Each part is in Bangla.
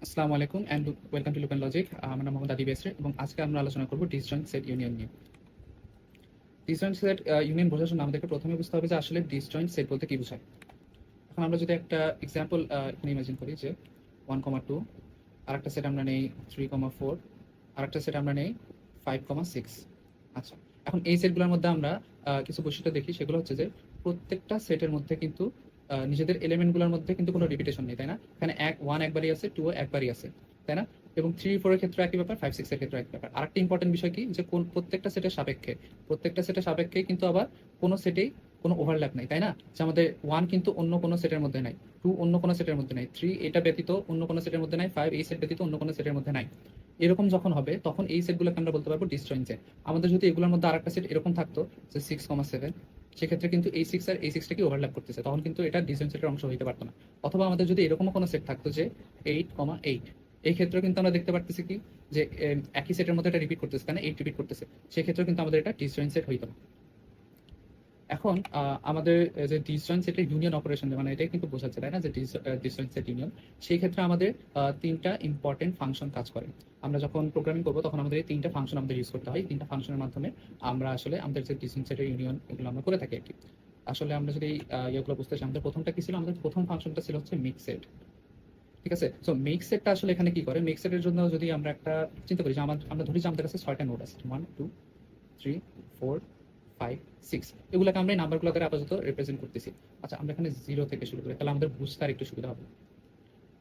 আসসালামু আলাইকুম অ্যান্ড ওয়েলকাম টু লুপেন লজিক। আমার নাম মোহাম্মদ আদি বেসরে এবং আজকে আমরা আলোচনা করব ডিসজয়েন্ট সেট ইউনিয়ন নিয়ে। ডিসজয়েন্ট সেট ইউনিয়ন বোঝার জন্য আমাদেরকে প্রথমে বুঝতে হবে যে আসলে ডিসজয়েন্ট সেট বলতে কি বোঝায়। এখন আমরা যদি একটা এক্সাম্পল এখানে ইমাজিন করি যে 1,2, আরেকটা সেট আমরা নেই 3,4, আরেকটা সেট আমরা নেই 5,6। আচ্ছা, এখন এই সেটগুলোর মধ্যে আমরা কিছু বৈশিষ্ট্য দেখি, সেগুলো হচ্ছে যে প্রত্যেকটা সেটের মধ্যে কিন্তু নিজেদের এলিমেন্টগুলোর মধ্যে কিন্তু কোনো রিপিটেশন নেই, তাই না? এখানে 1 একবারই আছে, 2 একবারই আছে, তাই না? এবং 3, 4 এর ক্ষেত্রে একই ব্যাপার, 5, 6 এর ক্ষেত্রে একই ব্যাপার। আরেকটা ইম্পর্টেন্ট বিষয় কি, যে প্রত্যেকটা সেটের সাপেক্ষে, প্রত্যেকটা সেটের সাপেক্ষে কিন্তু আবার কোনো সেটেই কোনো ওভারল্যাপ নাই, তাই না? যে আমাদের 1 কিন্তু অন্য কোনো সেটের মধ্যে নাই, 2 অন্য কোনো সেটের মধ্যে নাই, 3 এটা ব্যতীত অন্য কোনো সেটের মধ্যে নাই, 5 এই সেট ব্যতীত অন্য কোনো সেটের মধ্যে নাই। এরকম যখন হবে তখন এই সেটগুলোকে আমরা বলতে পারবো ডিসজয়েন্ট সেট। আমাদের যদি এগুলোর মধ্যে আরেকটা সেট এরকম থাকতো যে 6,7, সেক্ষেত্রে কিন্তু এই 6 আর এই 6টা কি ওভারল্যাপ করতেছে, তখন কিন্তু এটা ডিসজয়েন্ট সেটের অংশ হইতে পারতো না। অথবা আমাদের যদি এরকমও কোনো সেট থাকতো যে 8,8, এই ক্ষেত্রেও কিন্তু আমরা দেখতে পারতেছি কি যে একই সেটের মধ্যে এটা রিপিট করতেছে, কারণ 8 রিপিট করতেছে, সেক্ষেত্রেও কিন্তু আমাদের এটা ডিসজয়েন্ট সেট হইতো না। এখন আমাদের যে ডিসজয়েন্ট সেটের ইউনিয়ন অপারেশন, মানে এটাই কিন্তু বোঝাচ্ছে, তাই না, যে ডিসজয়েন্ট সেট ইউনিয়ন। সেই ক্ষেত্রে আমাদের তিনটা ইম্পর্টেন্ট ফাংশন কাজ করে। আমরা যখন প্রোগ্রামিং করবো তখন আমাদের এই তিনটা ফাংশন আমাদের ইউজ করতে হয়। তিনটা ফাংশনের মাধ্যমে আমরা আসলে আমাদের যে ডিসজয়েন্ট সেটের ইউনিয়ন এগুলো আমরা করে থাকি আর কি। আসলে আমরা যদি ইয়েগুলো বুঝতে চাই, আমাদের প্রথমটা কি ছিল, আমাদের প্রথম ফাংশনটা ছিল হচ্ছে মিক্স সেট। ঠিক আছে, সো মিক্স সেটটা আসলে এখানে কি করে, মিক্স সেটের জন্য যদি আমরা একটা চিন্তা করি যে আমরা ধরি যে আমাদের কাছে 6টা নোড আছে, 1, 2, 3, 4, 5, 6, এগুলোকে আমরা এই নাম্বারগুলো দ্বারা আপাতত রিপ্রেজেন্ট করতেছি। আচ্ছা, আমরা এখানে 0 থেকে শুরু করি, তাহলে আমাদের বুঝতে আর একটু সুবিধা হবে।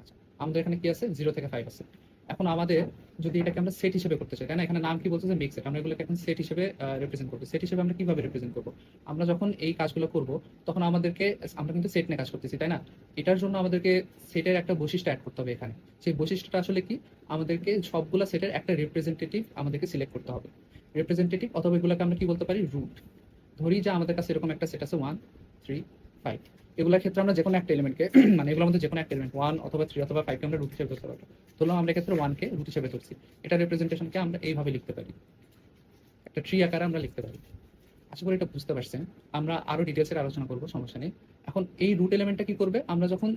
আচ্ছা, আমাদের এখানে কি আছে, 0 থেকে 5 আছে। এখন আমাদের যদি এটাকে আমরা সেট হিসেবে করতে চাই, তাই না, এখানে নাম কি বলছে যে মিক্স সেট, আমরা এগুলোকে এখন সেট হিসেবে রিপ্রেজেন্ট করবো। সেট হিসেবে আমরা কিভাবে রিপ্রেজেন্ট করবো, আমরা যখন এই কাজগুলো করব তখন আমাদেরকে, আমরা কিন্তু সেট নিয়ে কাজ করতেছি, তাই না? এটার জন্য আমাদেরকে সেটের একটা বৈশিষ্ট্য অ্যাড করতে হবে এখানে। সেই বৈশিষ্ট্যটা আসলে কি, আমাদেরকে সবগুলা সেটের একটা রিপ্রেজেন্টেটিভ আমাদেরকে সিলেক্ট করতে হবে। রিপ্রেজেন্টেটিভ অথবা এগুলোকে আমরা কি বলতে পারি, রুট। ধরি যে আমাদের কাছে এরকম একটা সেট আছে 1, 3, 5, এগুলোর ক্ষেত্রে আমরা যে কোনো একটা এলিমেন্টকে মানে এগুলোর মধ্যে যে কোনো একটা এলিমেন্ট 1 অথবা 3 অথবা 5 কে আমরা রুট হিসেবে ধরতে পারবো। ধরলাম আমরা এক্ষেত্রে 1 কে রুট হিসেবে ধরছি, এটা রিপ্রেজেন্টেশনকে আমরা এইভাবে লিখতে পারি, একটা ট্রি আকারে আমরা লিখতে পারি। আশা করি এটা বুঝতে পারছেন। আমরা আরো ডিটেলসের আলোচনা করবো, সমস্যা নেই। এখন এই রুট এলিমেন্টটা কি করবে, আমরা যখন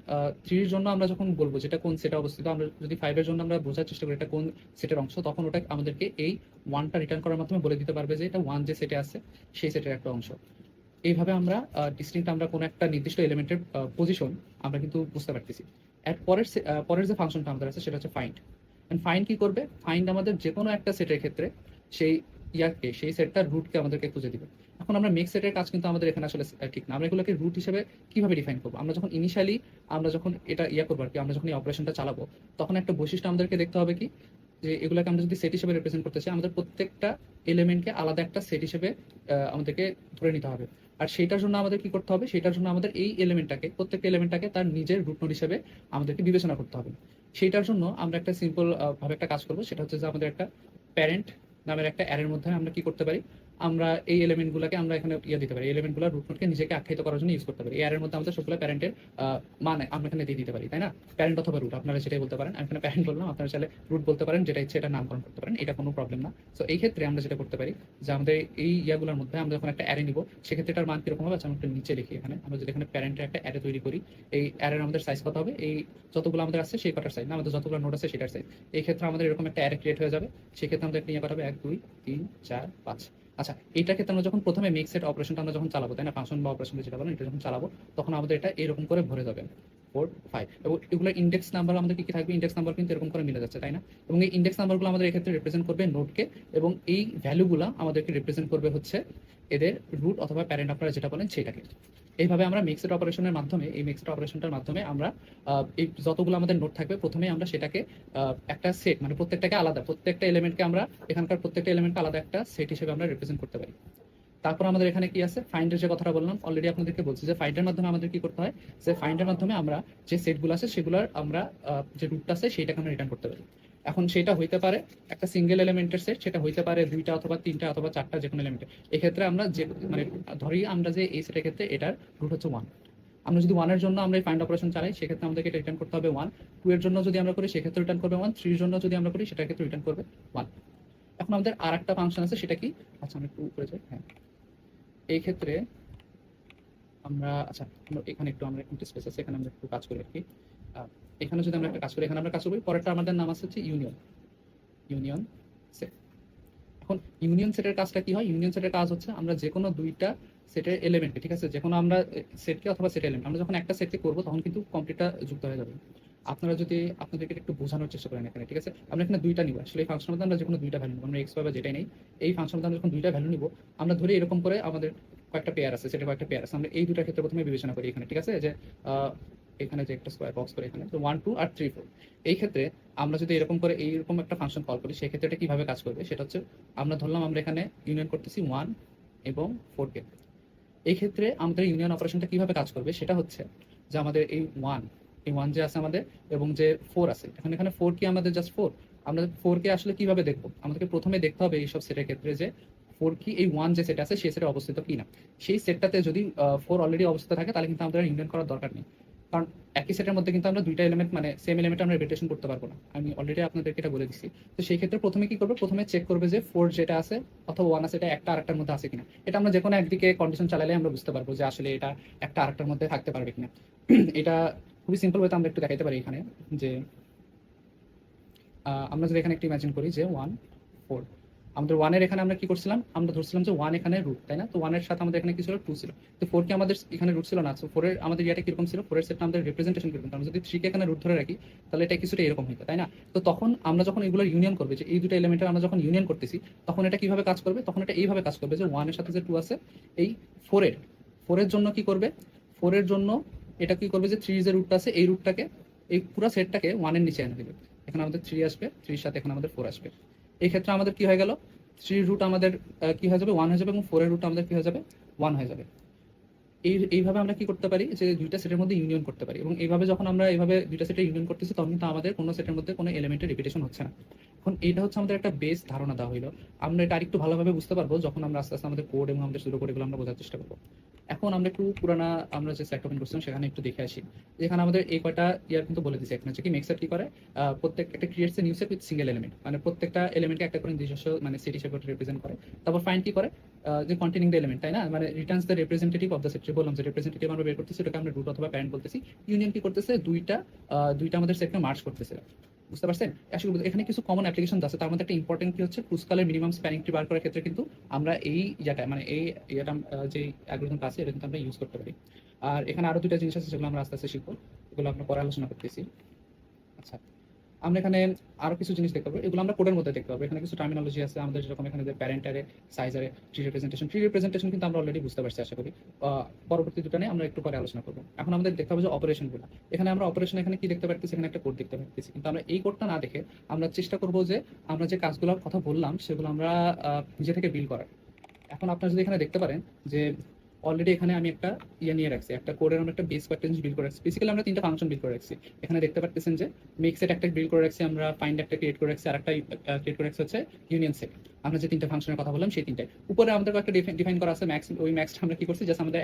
3 এর জন্য আমরা যখন বলবো যেটা কোন সেটে অবস্থিত, আমরা যদি 5 এর জন্য আমরা বোঝার চেষ্টা করি এটা কোন সেটের অংশ, তখন ওটা আমাদেরকে এই 1টা রিটার্ন করার মাধ্যমে বলে দিতে পারবে যে এটা 1 যে সেটে আছে সেই সেটের একটা অংশ। এইভাবে আমরা ডিস্টিংক্ট আমরা কোনো একটা নির্দিষ্ট এলিমেন্টের পজিশন আমরা কিন্তু বুঝতে পারতেছি। এর পরের যে ফাংশনটা আমাদের আছে সেটা হচ্ছে ফাইন্ড। ফাইন্ড কি করবে, ফাইন্ড আমাদের যে কোনো একটা সেটের ক্ষেত্রে সেই সেই সেটটার রুটকে আমাদেরকে খুঁজে দিবে। এখন আমরা মিক্স সেটের কাজ কিন্তু আমাদের এখানে আসলে ঠিক না। আমরা এগুলোকে রুট হিসেবে কিভাবে ডিফাইন করবো, আমরা যখন ইনিশিয়ালি আমরা যখন এটা করবো আর কি, আমরা যখন এই অপারেশনটা চালাবো তখন একটা বৈশিষ্ট্য আমাদেরকে দেখতে হবে কি, যে এগুলোকে আমরা যদি সেট হিসেবে রিপ্রেজেন্ট করতে চাই, আমাদের প্রত্যেকটা এলিমেন্টকে আলাদা একটা সেট হিসেবে আমাদেরকে ধরে নিতে হবে। আর সেটার জন্য আমাদের কি করতে হবে, সেটার জন্য আমাদের এই এলিমেন্টটাকে, প্রত্যেকটা এলিমেন্টটাকে তার নিজের রুট নোড হিসেবে আমাদেরকে বিবেচনা করতে হবে। সেটার জন্য আমরা একটা সিম্পল ভাবে একটা কাজ করবো, সেটা হচ্ছে যে আমাদের একটা প্যারেন্ট নামের একটা অ্যারের মধ্যে আমরা কি করতে পারি, আমরা এই এলিমেন্টগুলোকে আমরা এখানে দিতে পারি, এলিমেন্টগুলো রুট নোডকে নিজেকে আখ্যায়িত করার জন্য ইউজ করতে পারি। এই অ্যারের মধ্যে আমাদের সবগুলো প্যারেন্টের মানে আমরা এখানে দিয়ে দিতে পারি, তাই না? প্যারেন্ট অথবা রুট আপনারা সেটাই বলতে পারেন, আমি এখানে প্যারেন্ট বললাম, আপনারা চাইলে রুট বলতে পারেন, যেটা ইচ্ছে এটা নামকরণ করতে পারেন, এটা কোনো প্রবলেম না। সো এই ক্ষেত্রে আমরা যেটা করতে পারি, যে আমাদের এই ইয়াগুলোর মধ্যে আমরা যখন একটা অ্যারে নিব, সেক্ষেত্রে এটার মান কিরকম হবে, আমি একটু নিচে লিখি। এখানে আমরা যদি এখানে প্যারেন্টের একটা অ্যারে তৈরি করি, এই অ্যারের আমাদের সাইজ কত হবে, এই যতগুলো আমাদের আছে সেই কটার সাইজ না, আমাদের যতগুলো নোড আছে সেটার সাইজ। এই ক্ষেত্রে আমাদের এরকম একটা অ্যারে ক্রিয়েট হয়ে যাবে। সেক্ষেত্রে আমাদের নিয়ে করা হবে 1, 2, 3, 4, 5। আচ্ছা, এইটার ক্ষেত্রে আমরা যখন প্রথমে মিক্স সেট অপারেশনটা আমরা যখন চালাবো, তাই না, ফাংশন বা অপারেশন যেটা বলেন, এটা যখন চালাবো তখন আমাদের এটা এরকম করে ভরে যাবে 4, 5। এবং এগুলোর ইন্ডেক্স নাম্বার আমাদের কি কি থাকবে, ইন্ডেক্স নাম্বার কিন্তু এরকম করে মিলে যাচ্ছে, তাই না? এবং এই ইন্ডেক্স নাম্বারগুলো আমাদের এক্ষেত্রে রিপ্রেজেন্ট করবে নোডকে, এবং এই ভ্যালুগুলো আমাদেরকে রিপ্রেজেন্ট করবে হচ্ছে এদের রুট অথবা প্যারেন্ট আপনারা যেটা বলেন সেটাকে। এইভাবে আমরা মিক্সড অপারেশনের মাধ্যমে, এই মিক্সড অপারেশনটার মাধ্যমে আমরা এই যতগুলো আমাদের নোড থাকবে প্রথমে আমরা সেটাকে একটা সেট, মানে প্রত্যেকটাকে আলাদা, প্রত্যেকটা এলিমেন্টকে আমরা এখানকার প্রত্যেকটা এলিমেন্টকে আলাদা একটা সেট হিসেবে আমরা রিপ্রেজেন্ট করতে পারি। তারপর আমাদের এখানে কি আছে, ফাইন্ডের যে কথাটা বললাম অলরেডি আপনাদেরকে বলছি, যে ফাইন্ডের মাধ্যমে আমাদের কি করতে হয়, যে ফাইন্ডের মাধ্যমে আমরা যে সেটগুলো আছে সেগুলোর আমরা যে রুটটা আছে সেইটাকে আমরা রিটার্ন করতে পারি। এখন সেটা হইতে পারে একটা সিঙ্গেল এলিমেন্টের সেট, সেটা হইতে পারে 2টা অথবা 3টা অথবা 4টা, যে কোনো এলিমেন্টের। এক্ষেত্রে আমরা যে মানে ধরি আমরা যে এই সেটের ক্ষেত্রে এটার রুট হচ্ছে 1, আমরা যদি 1 এর জন্য আমরা এই ফাইন্ড অপারেশন চালাই, সেক্ষেত্রে আমাদেরকে এটা রিটার্ন করতে হবে 1। 2 এর জন্য যদি আমরা করি সেক্ষেত্রে রিটার্ন করবে 1, 3 এর জন্য যদি আমরা করি সেটার ক্ষেত্রে রিটার্ন করবে 1। এখন আমাদের আরেকটা ফাংশন আছে, সেটা কি, আচ্ছা আমি একটু উপরে যাই, হ্যাঁ। এই ক্ষেত্রে আমরা, আচ্ছা আমরা এখানে একটু, আমরা একটু স্পেস আছে, এখানে আমরা একটু কাজ করি আর কি। এখানে যদি আমরা একটা কাজ করি, এখানে আমরা কাজ করবো, পরেরটা আমাদের নাম আছে হচ্ছে ইউনিয়ন, ইউনিয়ন সেট। এখন ইউনিয়ন সেটের কাজটা কি হয়? ইউনিয়ন সেটের কাজ হচ্ছে আমরা যে কোনো দুইটা সেটের এলিমেন্টকে, ঠিক আছে, যে কোনো আমরা সেটকে অথবা সেট এলিমেন্ট আমরা যখন একটা সেটকে করবো তখন কিন্তু কমপ্লিটটা যুক্ত হয়ে যাবে। আপনারা যদি আপনাদেরকে একটু বোঝানোর চেষ্টা করেন এখানে, ঠিক আছে, আমরা এখানে দুইটা নিব, আসলে এই ফাংশনের মধ্যে আমরা যে কোনো দুইটা ভ্যালু নিব, আমরা এক্স বা যেটাই নেই, এই ফাংশনের মধ্যে আমরা যখন দুইটা ভ্যালু নিব, আমরা ধরি এরকম করে আমাদের কয়েকটা পেয়ার আছে, সেটা কয়েকটা পেয়ার আছে, আমরা এই দুটার ক্ষেত্রে প্রথমে বিবেচনা করি এখানে, ঠিক আছে, যে এখানে যে একটা স্কোয়ার বক্স করে এখানে তো 1 2 আর 3 4, এই ক্ষেত্রে আমরা যদি এরকম করে এইরকম একটা ফাংশন কল করি, সেক্ষেত্রে এটা কিভাবে কাজ করবে সেটা হচ্ছে, আমরা ধরলাম আমরা এখানে ইউনিয়ন করতেছি 1 এবং 4 কে। এই ক্ষেত্রে আমাদের ইউনিয়ন অপারেশনটা কিভাবে কাজ করবে সেটা হচ্ছে যে আমাদের এই ওয়ান যে আছে আমাদের এবং যে 4 আছে, এখন এখানে 4 কি আমাদের জাস্ট 4, আমরা 4 কে আসলে কিভাবে দেখবো, আমাদেরকে প্রথমে দেখতে হবে এইসব সেটের ক্ষেত্রে যে 4 কি এই 1 যে সেট আছে সেই সেটে অবস্থিত কিনা। সেই সেটটাতে যদি 4 অলরেডি অবস্থিত থাকে তাহলে কিন্তু আমাদের ইউনিয়ন করার দরকার নেই, কারণ একই সেটের মধ্যে কিন্তু আমরা দুইটা এলিমেন্ট মানে সেম এলিমেন্ট আমরা রিপিটেশন করতে পারবো না, আমি অলরেডি আপনাদেরকে এটা বলে দিচ্ছি। তো সেই ক্ষেত্রে প্রথমে কি করবে, প্রথমে চেক করবে যে 4 যেটা আছে অথবা 1 আছে এটা একটা আরেকটার মধ্যে আছে কিনা। এটা আমরা যে কোনো একদিকে কন্ডিশন চালালে আমরা বুঝতে পারবো যে আসলে এটা একটা আরেকটার মধ্যে থাকতে পারবে কিনা। এটা খুবই সিম্পল ওয়েতে আমরা একটু দেখাইতে পারি এখানে, যে আমরা যদি এখানে একটু ইমাজিন করি যে 1 4, আমাদের 1 এর এখানে আমরা কি করছিলাম, আমরা ধরছিলাম যে 1 এখানে রুট, তাই না, তো 1 এর সাথে আমাদের এখানে কি ছিল 2 ছিল, তো 4 কি আমাদের এখানে রুট ছিল না, তো 4 এর আমাদের ইয়াটা কিরকম ছিল, 4 এর সেটটা আমাদের রিপ্রেজেন্টেশন কিরকম, আমরা যদি 3 কে এখানে রুট ধরে রাখি তাহলে এটা কিছুটা এরকম হতো, তাই না। তো তখন আমরা যখন এগুলোর ইউনিয়ন করবে, যে এই দুটো এলিমেন্টের আমরা যখন ইউনিয়ন করতেছি, তখন এটা কিভাবে কাজ করবে, তখন এটা এইভাবে কাজ করবে যে 1 এর সাথে যে 2 আছে, এই 4 এর জন্য কি করবে, 4 এর জন্য এটা কি করবে যে 3 যে রুটটা আছে এই রুটটাকে, এই পুরো সেটটাকে 1 এর নিচে এনে দেবে, এখানে আমাদের 3 আসবে, 3 এর সাথে এখানে আমাদের 4 আসবে। এই ক্ষেত্রে আমাদের কি হয়ে গেল, 3 রুট আমাদের কি হয়ে যাবে 1 হয়ে যাবে, এবং 4 এর রুট আমাদের কি হয়ে যাবে 1 হয়ে যাবে। এইভাবে আমরা কি করতে পারি, যে দুইটা সেটের মধ্যে ইউনিয়ন করতে পারি, এবং এইভাবে যখন আমরা এইভাবে দুইটা সেটের ইউনিয়ন করতেছি তখন কিন্তু আমাদের কোনো সেটের মধ্যে কোনো এলিমেন্টের রিপিটেশন হচ্ছে না। এখন এটা হচ্ছে আমাদের একটা বেস ধারণা দেওয়া হইলো, আমরা এটা আরেকটু ভালোভাবে বুঝতে পারবো যখন আমরা আস্তে আস্তে আমাদের কোড এবং আমাদের সুডো কোড এগুলো আমরা বোঝার চেষ্টা করবো। এখন আমরা একটু পুরানা আমরা যে সেট ওপেন করছিলাম সেখানে একটু দেখে আসি, যেখানে আমাদের এই কয়টা ইয়ার কিন্তু বলে দিচ্ছে, এখানে হচ্ছে কি মেক্সেট কি করে, প্রত্যেক একটা creates a new set with single element, মানে প্রত্যেকটা এলিমেন্টকে একটা করে নিজস্ব মানে সেট হিসেবে রিপ্রেজেন্ট করে। তারপর ফাইন্ড কি করে, যে কন্টেনিং দ্য এলিমেন্ট, তাই না, মানে Returns the representative of the set, যে বললাম যে রিপ্রেজেন্টেটিভ আমরা বের করতেছি, এটাকে আমরা রুট অথবা প্যারেন্ট বলতেছি। ইউনিয়ন কি করতেছে, দুইটা আমাদের সেটকে মার্জ করতেছে, বুঝতে পারছেন। আসলে এখানে কিছু কমন অ্যাপ্লিকেশন আছে, তার মধ্যে একটা ইম্পর্টেন্ট কি হচ্ছে, ক্রুসকালের মিনিমাম স্প্যানিং ট্রি বার করার ক্ষেত্রে কিন্তু আমরা এই ইয়াটা মানে এই ইয়াটা যে অ্যালগরিদমটা আছে এটা কিন্তু আমরা ইউজ করতে পারি। আর এখানে আরো দুইটা জিনিস আছে যেগুলো আমরা আস্তে আস্তে শিখবো, এগুলো আমরা পরে আলোচনা করতেছি। আচ্ছা, আমরা এখানে আরো কিছু জিনিস দেখতে পাবো, এগুলো আমরা কোডের মধ্যে দেখতে পাবো। এখানে কিছু টার্মিনোলজি আছে আমাদের, যেরকম এখানে যে parent array, size array, tree representation কিন্তু আমরা অলরেডি বুঝতে পারছি আশা করি। পরবর্তী দুটো নিয়ে আমরা একটু পরে আলোচনা করবো। এখন আমাদের দেখতে হবে যে অপারেশনগুলো, এখানে আমরা অপারেশন এখানে কি দেখতে পাচ্ছি, এখানে একটা কোড দেখতে পাচ্ছি, কিন্তু আমরা এই কোডটা না দেখে আমরা চেষ্টা করবো যে আমরা যে কাজগুলোর কথা বললাম সেগুলো আমরা নিজে থেকে বিল করার। এখন আপনারা যদি এখানে দেখতে পারেন যে অলরেডি এখানে আমি একটা ইয়ে নিয়ে রাখছি, একটা কোডের আমরা একটা বেস কয়েকটা জিনিস বিল করে রাখছি, বেসিক্যালি আমরা তিনটা ফাংশন বিল করে রাখছি। এখানে দেখতে পাচ্ছেন যে মেক সেট একটা বিল করে রাখছি, আমরা ফাইন্ড একটা ক্রিয়েট করে রাখছি, আর একটা ক্রিয়েট করে রাখছি হচ্ছে ইউনিয়ন সেট। আমরা যে তিনটা ফাংশনের কথা বললাম সেই তিনটায় উপরে আমাদের একটা ডিফাইন করা আছে ম্যাক্স, ওই ম্যাক্সটা আমরা কি করছি, জাস্ট আমাদের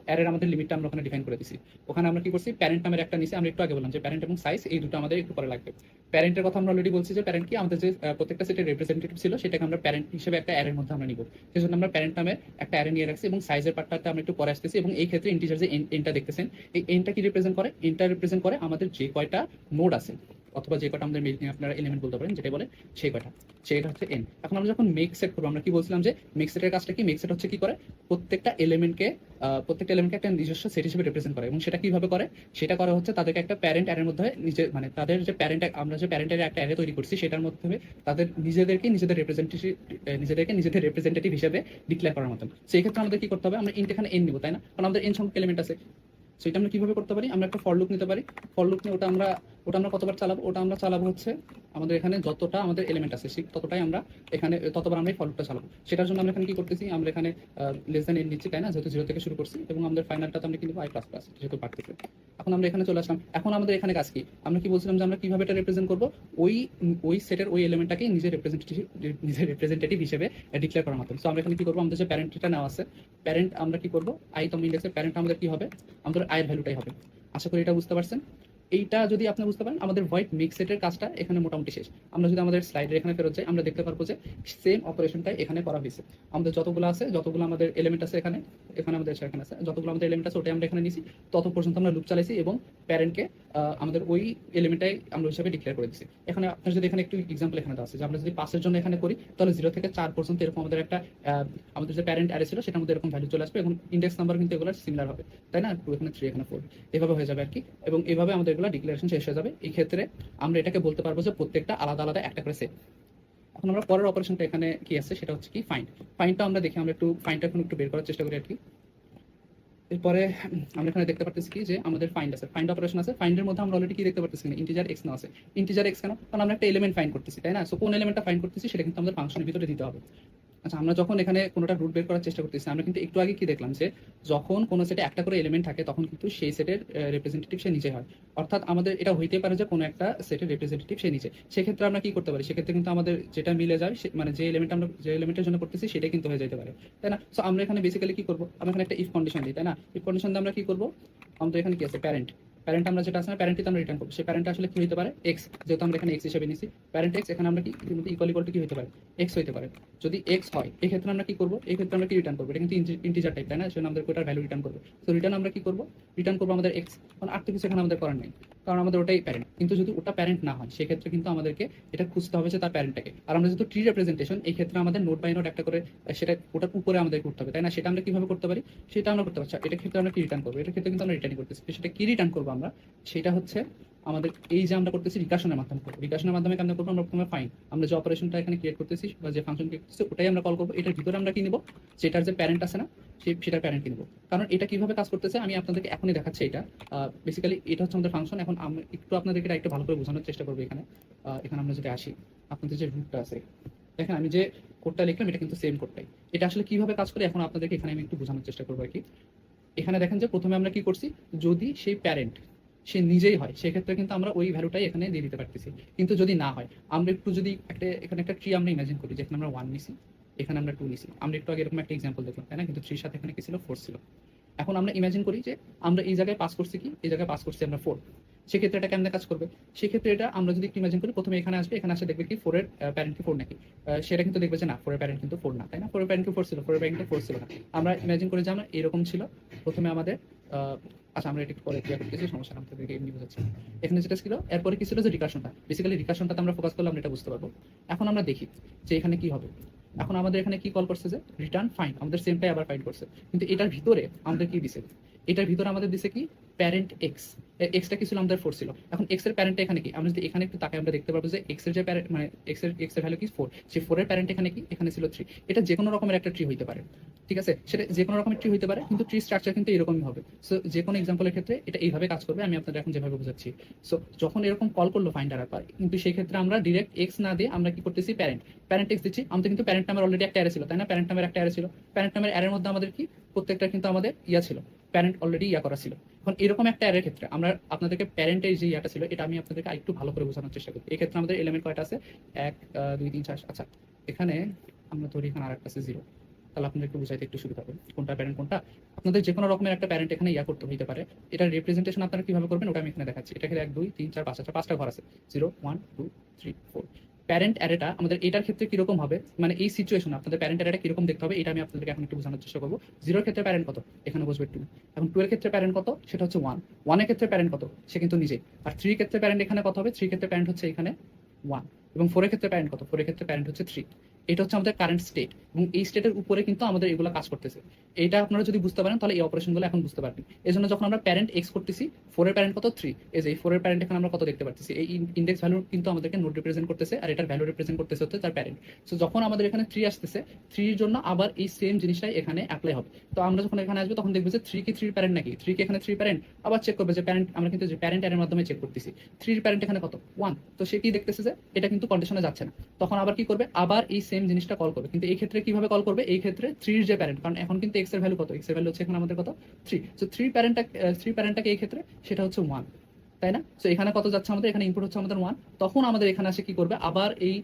অ্যারের আমাদের লিমিটটা আমরা ওখানে ডিফাইন করে দিছি। ওখানে আমরা কি করছি, প্যারেন্ট নামের একটা নিছি, আমরা একটু আগে বললাম যে প্যারেন্ট এবং সাইজ এই দুটো আমাদের একটু পরে লাগবে। প্যারেন্টের কথা আমরা অলরেডি বলছি যে প্যারেন্ট কি আমাদের যে প্রত্যেকটা সেটের রিপ্রেজেন্টেটিভ ছিল সেটাকে আমরা প্যারেন্ট হিসেবে একটা অ্যারের মধ্যে আমরা নিব, সেজন্য আমরা প্যারেন্ট নামের একটা অ্যারে নিয়ে রাখছি, এবং সাইজের পার্টটাতে আমরা একটু পরে আসতেছি। এবং এই ক্ষেত্রে ইন্টিজার যে এনটা দেখতেছেন, এই এনটা কি রিপ্রেজেন্ট করে, এনটা রিপ্রেজেন্ট করে আমাদের যে কয়টা নোড আছে অথবা যে কয়টা আমাদের আপনারা এলিমেন্ট বলতে পারেন, যেটা বলে সেই কয়টা, সেটা হচ্ছে এন। এখন আমরা যখন মেক সেট করবো, আমরা কি বলছিলাম যে মেক সেটের কাজটা কি, মেক সেট হচ্ছে কি করে, প্রত্যেকটা এলিমেন্টকে একটা নিজস্ব সেট হিসেবে রিপ্রেজেন্ট করে, এবং সেটা কিভাবে করে, সেটা করা হচ্ছে তাদেরকে একটা প্যারেন্ট অ্যারের মধ্যে নিজে মানে তাদের যে প্যারেন্ট, আমরা যে প্যারেন্ট অ্যারে একটা অ্যারে তৈরি করছি সেটার মধ্যে তাদের নিজেদের রিপ্রেজেন্টেটিভ হিসেবে ডিক্লেয়ার করার মতন। সেই ক্ষেত্রে আমাদের কি করতে হবে, আমরা ইন্ট এখানে এন নিব, তাই না, কারণ আমাদের এন সংখ্যক এলিমেন্ট আছে। সেটা আমরা কিভাবে করতে পারি, আমরা একটা ফর লুপ নিতে পারি, ফর লুপ নিয়ে ওটা আমরা কতবার চালাবো, ওটা আমরা চালাবো হচ্ছে আমাদের এখানে যতটা আমাদের এলিমেন্ট আছে ঠিক ততটাই আমরা এখানে ততবার আমরা এই ফর লুপটা চালাবো। সেটার জন্য আমরা এখানে কি করতেছি, আমরা এখানে লেস দ্যান এন নিচ্ছি, তাই না, যেহেতু 0 থেকে শুরু করছি, এবং আমাদের ফাইনালটা আমরা কিন্তু i++ যেহেতু পার্টিকুলার। এখন আমরা এখানে চলে আসলাম, এখন আমাদের এখানে কাজ কি, আমরা কি বলছিলাম যে আমরা কিভাবে এটা রিপ্রেজেন্ট করবো, ওই সেটের ওই এলিমেন্টটাকে নিজের রিপ্রেজেন্টেটিভ হিসেবে ডিক্লেয়ার করার মতন। সো আমরা এখানে কি করবো, আমাদের যে প্যারেন্টটা নেওয়া আছে, প্যারেন্ট আমরা কি করবো, তম ইন্ডেক্সের প্যারেন্ট আমাদের কি হবে, আমাদের এর ভ্যালুটাই হবে। আশা করি এটা বুঝতে পারছেন। এইটা যদি আপনি বুঝতে পারেন, আমাদের ভয়েড মিক্স সেটের কাজটা এখানে মোটামুটি শেষ। আমরা যদি আমাদের স্লাইডের এখানে ফেরত যাই, আমরা দেখতে পারবো যে সেম অপারেশনটাই এখানে করা হয়েছে। আমাদের যতগুলো আমাদের এলিমেন্ট আছে এখানে আমাদের এখানে আছে, যতগুলো আমাদের এলিমেন্ট আছে ওটাই আমরা এখানে নিছি, তত পর্যন্ত আমরা লুপ চালাইছি এবং প্যারেন্টকে আমাদের ওই এলিমেন্টটাই আমরা হিসাবে ডিক্লেয়ার করে দিচ্ছি। এখানে আপনার যদি এখানে একটু এক্সাম্পল এখানে দেওয়া আছে যে আমরা যদি 5 এর জন্য এখানে করি তাহলে 0 থেকে 4 পর্যন্ত এরকম আমাদের একটা আমাদের যে প্যারেন্ট অ্যারে ছিল সেটার মধ্যে এরকম ভ্যালু চলে আসবে এবং ইন্ডেক্স নাম্বার কিন্তু এগুলো সিমিলার হবে, তাই না? 2 এখানে 3 এখানে 4 এভাবে হয়ে যাবে আর কি। এবং এভাবে আমাদের এগুলো ডিক্লারেশন শেষ হয়ে যাবে। এই ক্ষেত্রে আমরা এটাকে বলতে পারবো যে প্রত্যেকটা আলাদা আলাদা একটা করে সেট। এখন আমরা পরের অপারেশনটা এখানে কি আছে সেটা হচ্ছে কি ফাইন্ড। ফাইন্ডটা আমরা দেখি, আমরা একটু ফাইন্ডটা এখন একটু বের করার চেষ্টা করি আর কি। এরপরে আমরা এখানে দেখতে পাচ্ছি কি যে আমাদের ফাইন্ড আছে, ফাইন্ড অপারেশন আছে। ফাইন্ডের মধ্যে আমরা অলরেডি কি দেখতে পাচ্ছি না, ইন্টিজার এক্স না আছে। ইন্টিজার এক্স কেন? কারণ আমরা একটা এলিমেন্ট ফাইন্ড করতেছি, তাই না? সো কোন এলিমেন্টটা ফাইন্ড করতেছি সেটা কিন্তু আমাদের ফাংশনের ভিতরে দিতে হবে। আচ্ছা, আমরা যখন এখানে কোনোটা রুট বের করার চেষ্টা করতেছি, আমরা কিন্তু একটু আগে কি দেখলাম যে যখন কোনো সেটে একটা করে এলিমেন্ট থাকে তখন কিন্তু সেই সেটের রিপ্রেজেন্টেটিভ সে নিজে হয়। অর্থাৎ আমাদের এটা হইতে পারে যে কোনো একটা সেটের রিপ্রেজেন্টেটিভ সে নিজে। সেক্ষেত্রে আমরা কি করতে পারি, সেক্ষেত্রে কিন্তু আমাদের যেটা মিলে যায় মানে যে এলিমেন্ট আমরা যে এলিমেন্টের জন্য করতেছি সেটা কিন্তু হয়ে যেতে পারে, তাই না? সো আমরা এখানে বেসিক্যালি কি করবো, আমরা এখানে একটা ইফ কন্ডিশন দিই, তাই না? ইফ কন্ডিশন দিয়ে আমরা কি করবো, আমাদের এখানে কি আছে প্যারেন্ট। প্যারেন্ট আমরা যেটা আছে না, প্যারেন্টটি আমরা রিটার্ন করবো। সেই প্যারেন্ট আসলে কি হতে পারে, এক্স, যেহেতু আমরা এখানে এক্স হিসেবে নিছি। প্যারেন্ট এক্স, এখানে আমরা কি ইকুয়াল ইকুয়াল টু কি হতে পারে, এক্স হতে পারে। যদি এক্স হয় এই ক্ষেত্রে আমরা কি করবো, এই ক্ষেত্রে আমরা কি রিটার্ন করবো, এটা কিন্তু ইন্টিজার টাইপ, তাই না? সেজন্য আমাদের ওটার ভ্যালু রিটার্ন করবো। তো রিটার্ন আমরা কি করবো, রিটার্ন করবো আমাদের এক্স। কারণ আর তো কিছু এখানে আমাদের করার নেই, কারণ আমাদের ওটাই প্যারেন্ট। কিন্তু যদি ওটা প্যারেন্ট না হয় সেক্ষেত্রে কিন্তু আমাদেরকে এটা খুঁজতে হবে যে তার প্যারেন্টটাকে। আর আমরা যেহেতু ট্রি রিপ্রেজেন্টেশন, এই ক্ষেত্রে আমাদের নোট বাই নোট একটা করে সেটা ওটার উপরে আমাদের করতে হবে, তাই না? সেটা আমরা কিভাবে করতে পারি, সেটা আমরা করতে পারছি। এটার ক্ষেত্রে আমরা কি রিটার্ন করবো, এটার ক্ষেত্রে কিন্তু আমরা রিটার্ন করতেছি। সেটা কি রিটার্ন করবো আমরা, সেটা হচ্ছে আমাদের এই যে আমরা করতেছি রিকার্শনের মাধ্যমে করবো। রিকার্শনের মাধ্যমে কেমন করবো, আমরা প্রথমে ফাইন্ড, আমরা যে অপারেশনটা এখানে ক্রিয়েট করতেছি বা যে ফাংশন ক্রিয়েট করতেছি ওটাই আমরা কল করবো। এটার ভিতরে আমরা কি নিব, সেটার যে প্যারেন্ট আছে না সেটার প্যারেন্ট কিনবো। কারণ এটা কিভাবে কাজ করতেছে আমি আপনাদেরকে এখনই দেখাচ্ছি। এটা বেসিক্যালি এটা হচ্ছে আমাদের ফাংশন। এখন আমরা একটু আপনাদেরকে এটা একটু ভালো করে বোঝানোর চেষ্টা করবো। এখানে এখানে আমরা যদি আসি, আপনাদের যে রুটটা আছে, দেখেন আমি যে কোডটা লিখলাম এটা কিন্তু সেম কোডটাই। এটা আসলে কিভাবে কাজ করে এখন আপনাদেরকে এখানে আমি একটু বোঝানোর চেষ্টা করবো আর কি। এখানে দেখেন যে প্রথমে আমরা কি করছি, যদি সেই প্যারেন্ট সে নিজেই হয় সেক্ষেত্রে কিন্তু আমরা ওই ভ্যালুটাই এখানে দিয়ে দিতে পারতেছি। কিন্তু যদি না হয়, আমরা একটু যদি এখানে একটা ট্রি আমরা ইমাজিন করি, যেখানে আমরা 1 নিছি, এখানে আমরা 2 নিছি। আমরা একটু আগে এরকম একটা এক্সাম্পল দেখলাম, তাই না? কিন্তু 3 সাথে এখানে কি ছিল, 4 ছিল। এখন আমরা ইমাজিন করি যে আমরা এই জায়গায় পাস করছি কি, এই জায়গায় পাস করছি আমরা 4। সেক্ষেত্রে এটা কেমন কাজ করবে, সেক্ষেত্রে এটা আমরা যদি ইমাজিন করি, প্রথমে এখানে আসবে, এখানে আসে দেখবে কি 4 এর প্যারেন্ট কি 4 নাকি, সেটা কিন্তু দেখবে যে না, 4 এর প্যারেন্ট কিন্তু 4 না, তাই না? 4 এর প্যারেন্ট কি 4 ছিল, 4 এর প্যারেন্ট 4 ছিল না। আমরা ইমাজিন করি যে আমরা এরকম ছিল প্রথমে আমাদের আচ্ছা আমরা এটা একটু পরে ক্লিয়ার করতেছি, সমস্যা না, আপনাদেরকে এমনি বোঝাচ্ছি। এখানে যেটা ছিল এরপরে কি ছিল, যে রিকার্শনটা। বেসিক্যালি রিকার্শনটাতে আমরা ফোকাস করলে আমরা এটা বুঝতে পারবো। এখন আমরা দেখি যে এখানে কি হবে। এখন আমাদের এখানে কি কল করছে, যে রিটার্ন ফাইন্ড, আমাদের সেমটাই আবার ফাইন্ড করছে। কিন্তু এটার ভিতরে আমাদের কি দিছে, এটার ভিতরে আমাদের দিছে কি প্যারেন্ট এক্স। এক্সটা কি ছিল, আমাদের 4 ছিল। এখন এক্স এর প্যারেন্টটা এখানে কি, আমরা যদি এখানে একটু তাকাই আমরা দেখতে পারবো যে এক্স এর যে প্যারেন্ট মানে এক্স এর ভ্যালু কি 4, সেই 4 এর প্যারেন্ট এখানে কি, এখানে ছিল 3। এটা যে কোনো রকমের একটা ট্রি হইতে পারে, ঠিক আছে? সেটা যে কোনো রকমের ট্রি হইতে পারে, কিন্তু ট্রি স্ট্রাকচার কিন্তু এরকমই হবে। সো যে কোনো এক্সাম্পলের ক্ষেত্রে এটা এইভাবে কাজ করবে, আমি আপনাদের এখন যেভাবে বোঝাচ্ছি। সো যখন এরকম কল করলো ফাইন্ডার আবার, কিন্তু সেই ক্ষেত্রে আমরা ডিরেক্ট এক্স না দিয়ে আমরা কি করতেছি, প্যারেন্ট এক্স দিচ্ছি। আমাদের কিন্তু প্যারেন্ট নামের অলরেডি একটা অ্যারে ছিল, তাই না? প্যারেন্ট নামের একটা অ্যারে ছিল। প্যারেন্ট নামের অ্যারের মধ্যে আমাদের কি প্রত্যেকটা কিন্তু আমাদের ইয়া ছিল, প্যারেন্ট অলরেডি ইয়া করা ছিল। এখন এরকম একটা অ্যারের ক্ষেত্রে আমরা আপনাদেরকে প্যারেন্টের যে ইয়াটা ছিল এটা আমি আপনাদেরকে আরেকটু ভালো করে বোঝানোর চেষ্টা করি। এই ক্ষেত্রে আমাদের এলিমেন্ট কয়টা আছে, 1 2 3 4। আচ্ছা, এখানে আমরা ধরি এখানে আরেকটা আছে 0। তাহলে আপনাদের একটু বুঝাইতে একটু সুবিধা হবে কোনটা প্যারেন্ট কোনটা। আপনাদের যে কোনো রকমের একটা প্যারেন্ট এখানে ইয়া করতে হইতে পারে। এটার রিপ্রেজেন্টেশন আপনারা কিভাবে করবেন ওটা আমি এখানে দেখাচ্ছি। এটা এখানে 1 2 3 4 5, আচ্ছা 5টা ঘর আছে, 0 1 2 3 4। প্যারেন্ট অ্যারেটা আমাদের এটার ক্ষেত্রে কিরকম হবে, মানে এই সিচুয়েশন আপনাদের প্যারেন্ট অ্যারেটা কিরকম দেখতে হবে এটা আমি আপনাদেরকে এখন একটু বোঝানোর চেষ্টা করবো। 0 এর ক্ষেত্রে প্যারেন্ট কত, এখানে বসবে 2। এখন 2 এর ক্ষেত্রে প্যারেন্ট কত, সেটা হচ্ছে 1। 1 এর ক্ষেত্রে প্যারেন্ট কত, সে কিন্তু নিজেই। আর 3 এর ক্ষেত্রে প্যারেন্ট এখানে কত হবে, 3 এর ক্ষেত্রে প্যারেন্ট হচ্ছে এখানে 1। এবং 4 এর ক্ষেত্রে প্যারেন্ট কত, 4 এর ক্ষেত্রে প্যারেন্ট হচ্ছে 3। এটা হচ্ছে আমাদের কারেন্ট স্টেট, এবং এই স্টেটের উপরে কিন্তু আমাদের এগুলো কাজ করতেছে। এটা আপনারা যদি বুঝতে পারেন তাহলে এই অপারেশনগুলো এখন বুঝতে পারবেন। এই জন্য যখন আমরা প্যারেন্ট এক্স করতেছি, 4 এর প্যারেন্ট কত, 3। এই যে 4 এর প্যারেন্ট এখানে আমরা কত দেখতে পাচ্ছি, এই ইন্ডেক্স ভ্যালু কিন্তু আমাদেরকে নোড রিপ্রেজেন্ট করতেছে, আর এটার ভ্যালু রিপ্রেজেন্ট করতেছে হচ্ছে তার প্যারেন্ট। সো যখন আমাদের এখানে 3 আসতেছে, 3 এর জন্য আবার এই সেম জিনিসটাই এখানে অ্যাপ্লাই হবে। তো আমরা যখন এখানে আসবো তখন দেখবো যে 3 কি 3 প্যারেন্ট নাকি, 3 কি এখানে 3 প্যারেন্ট। আবার চেক করবে যে প্যারেন্ট, আমরা কিন্তু যে প্যারেন্ট এর মাধ্যমে চেক করতেছি 3 এর প্যারেন্ট এখানে কত, 1। তো সে কি দেখতেছে যে এটা কিন্তু কন্ডিশনে যাচ্ছে না। তখন আবার কি করবে, আবার এই সেম জিনিসটা কল করবে। কিন্তু এই ক্ষেত্রে কিভাবে কল করবে, এই ক্ষেত্রে 3 এর যে প্যারেন্ট, কারণ এখন কিন্তু x এর ভ্যালু কত, x এর ভ্যালু হচ্ছে এখানে আমাদের কত, 3। সো 3 প্যারেন্টটাকে এই ক্ষেত্রে সেটা হচ্ছে 1, তাই না? সো এখানে কত যাচ্ছে আমাদের, এখানে ইনপুট হচ্ছে আমাদের 1। তখন আমাদের এখানে আসে কি করবে, আবার এই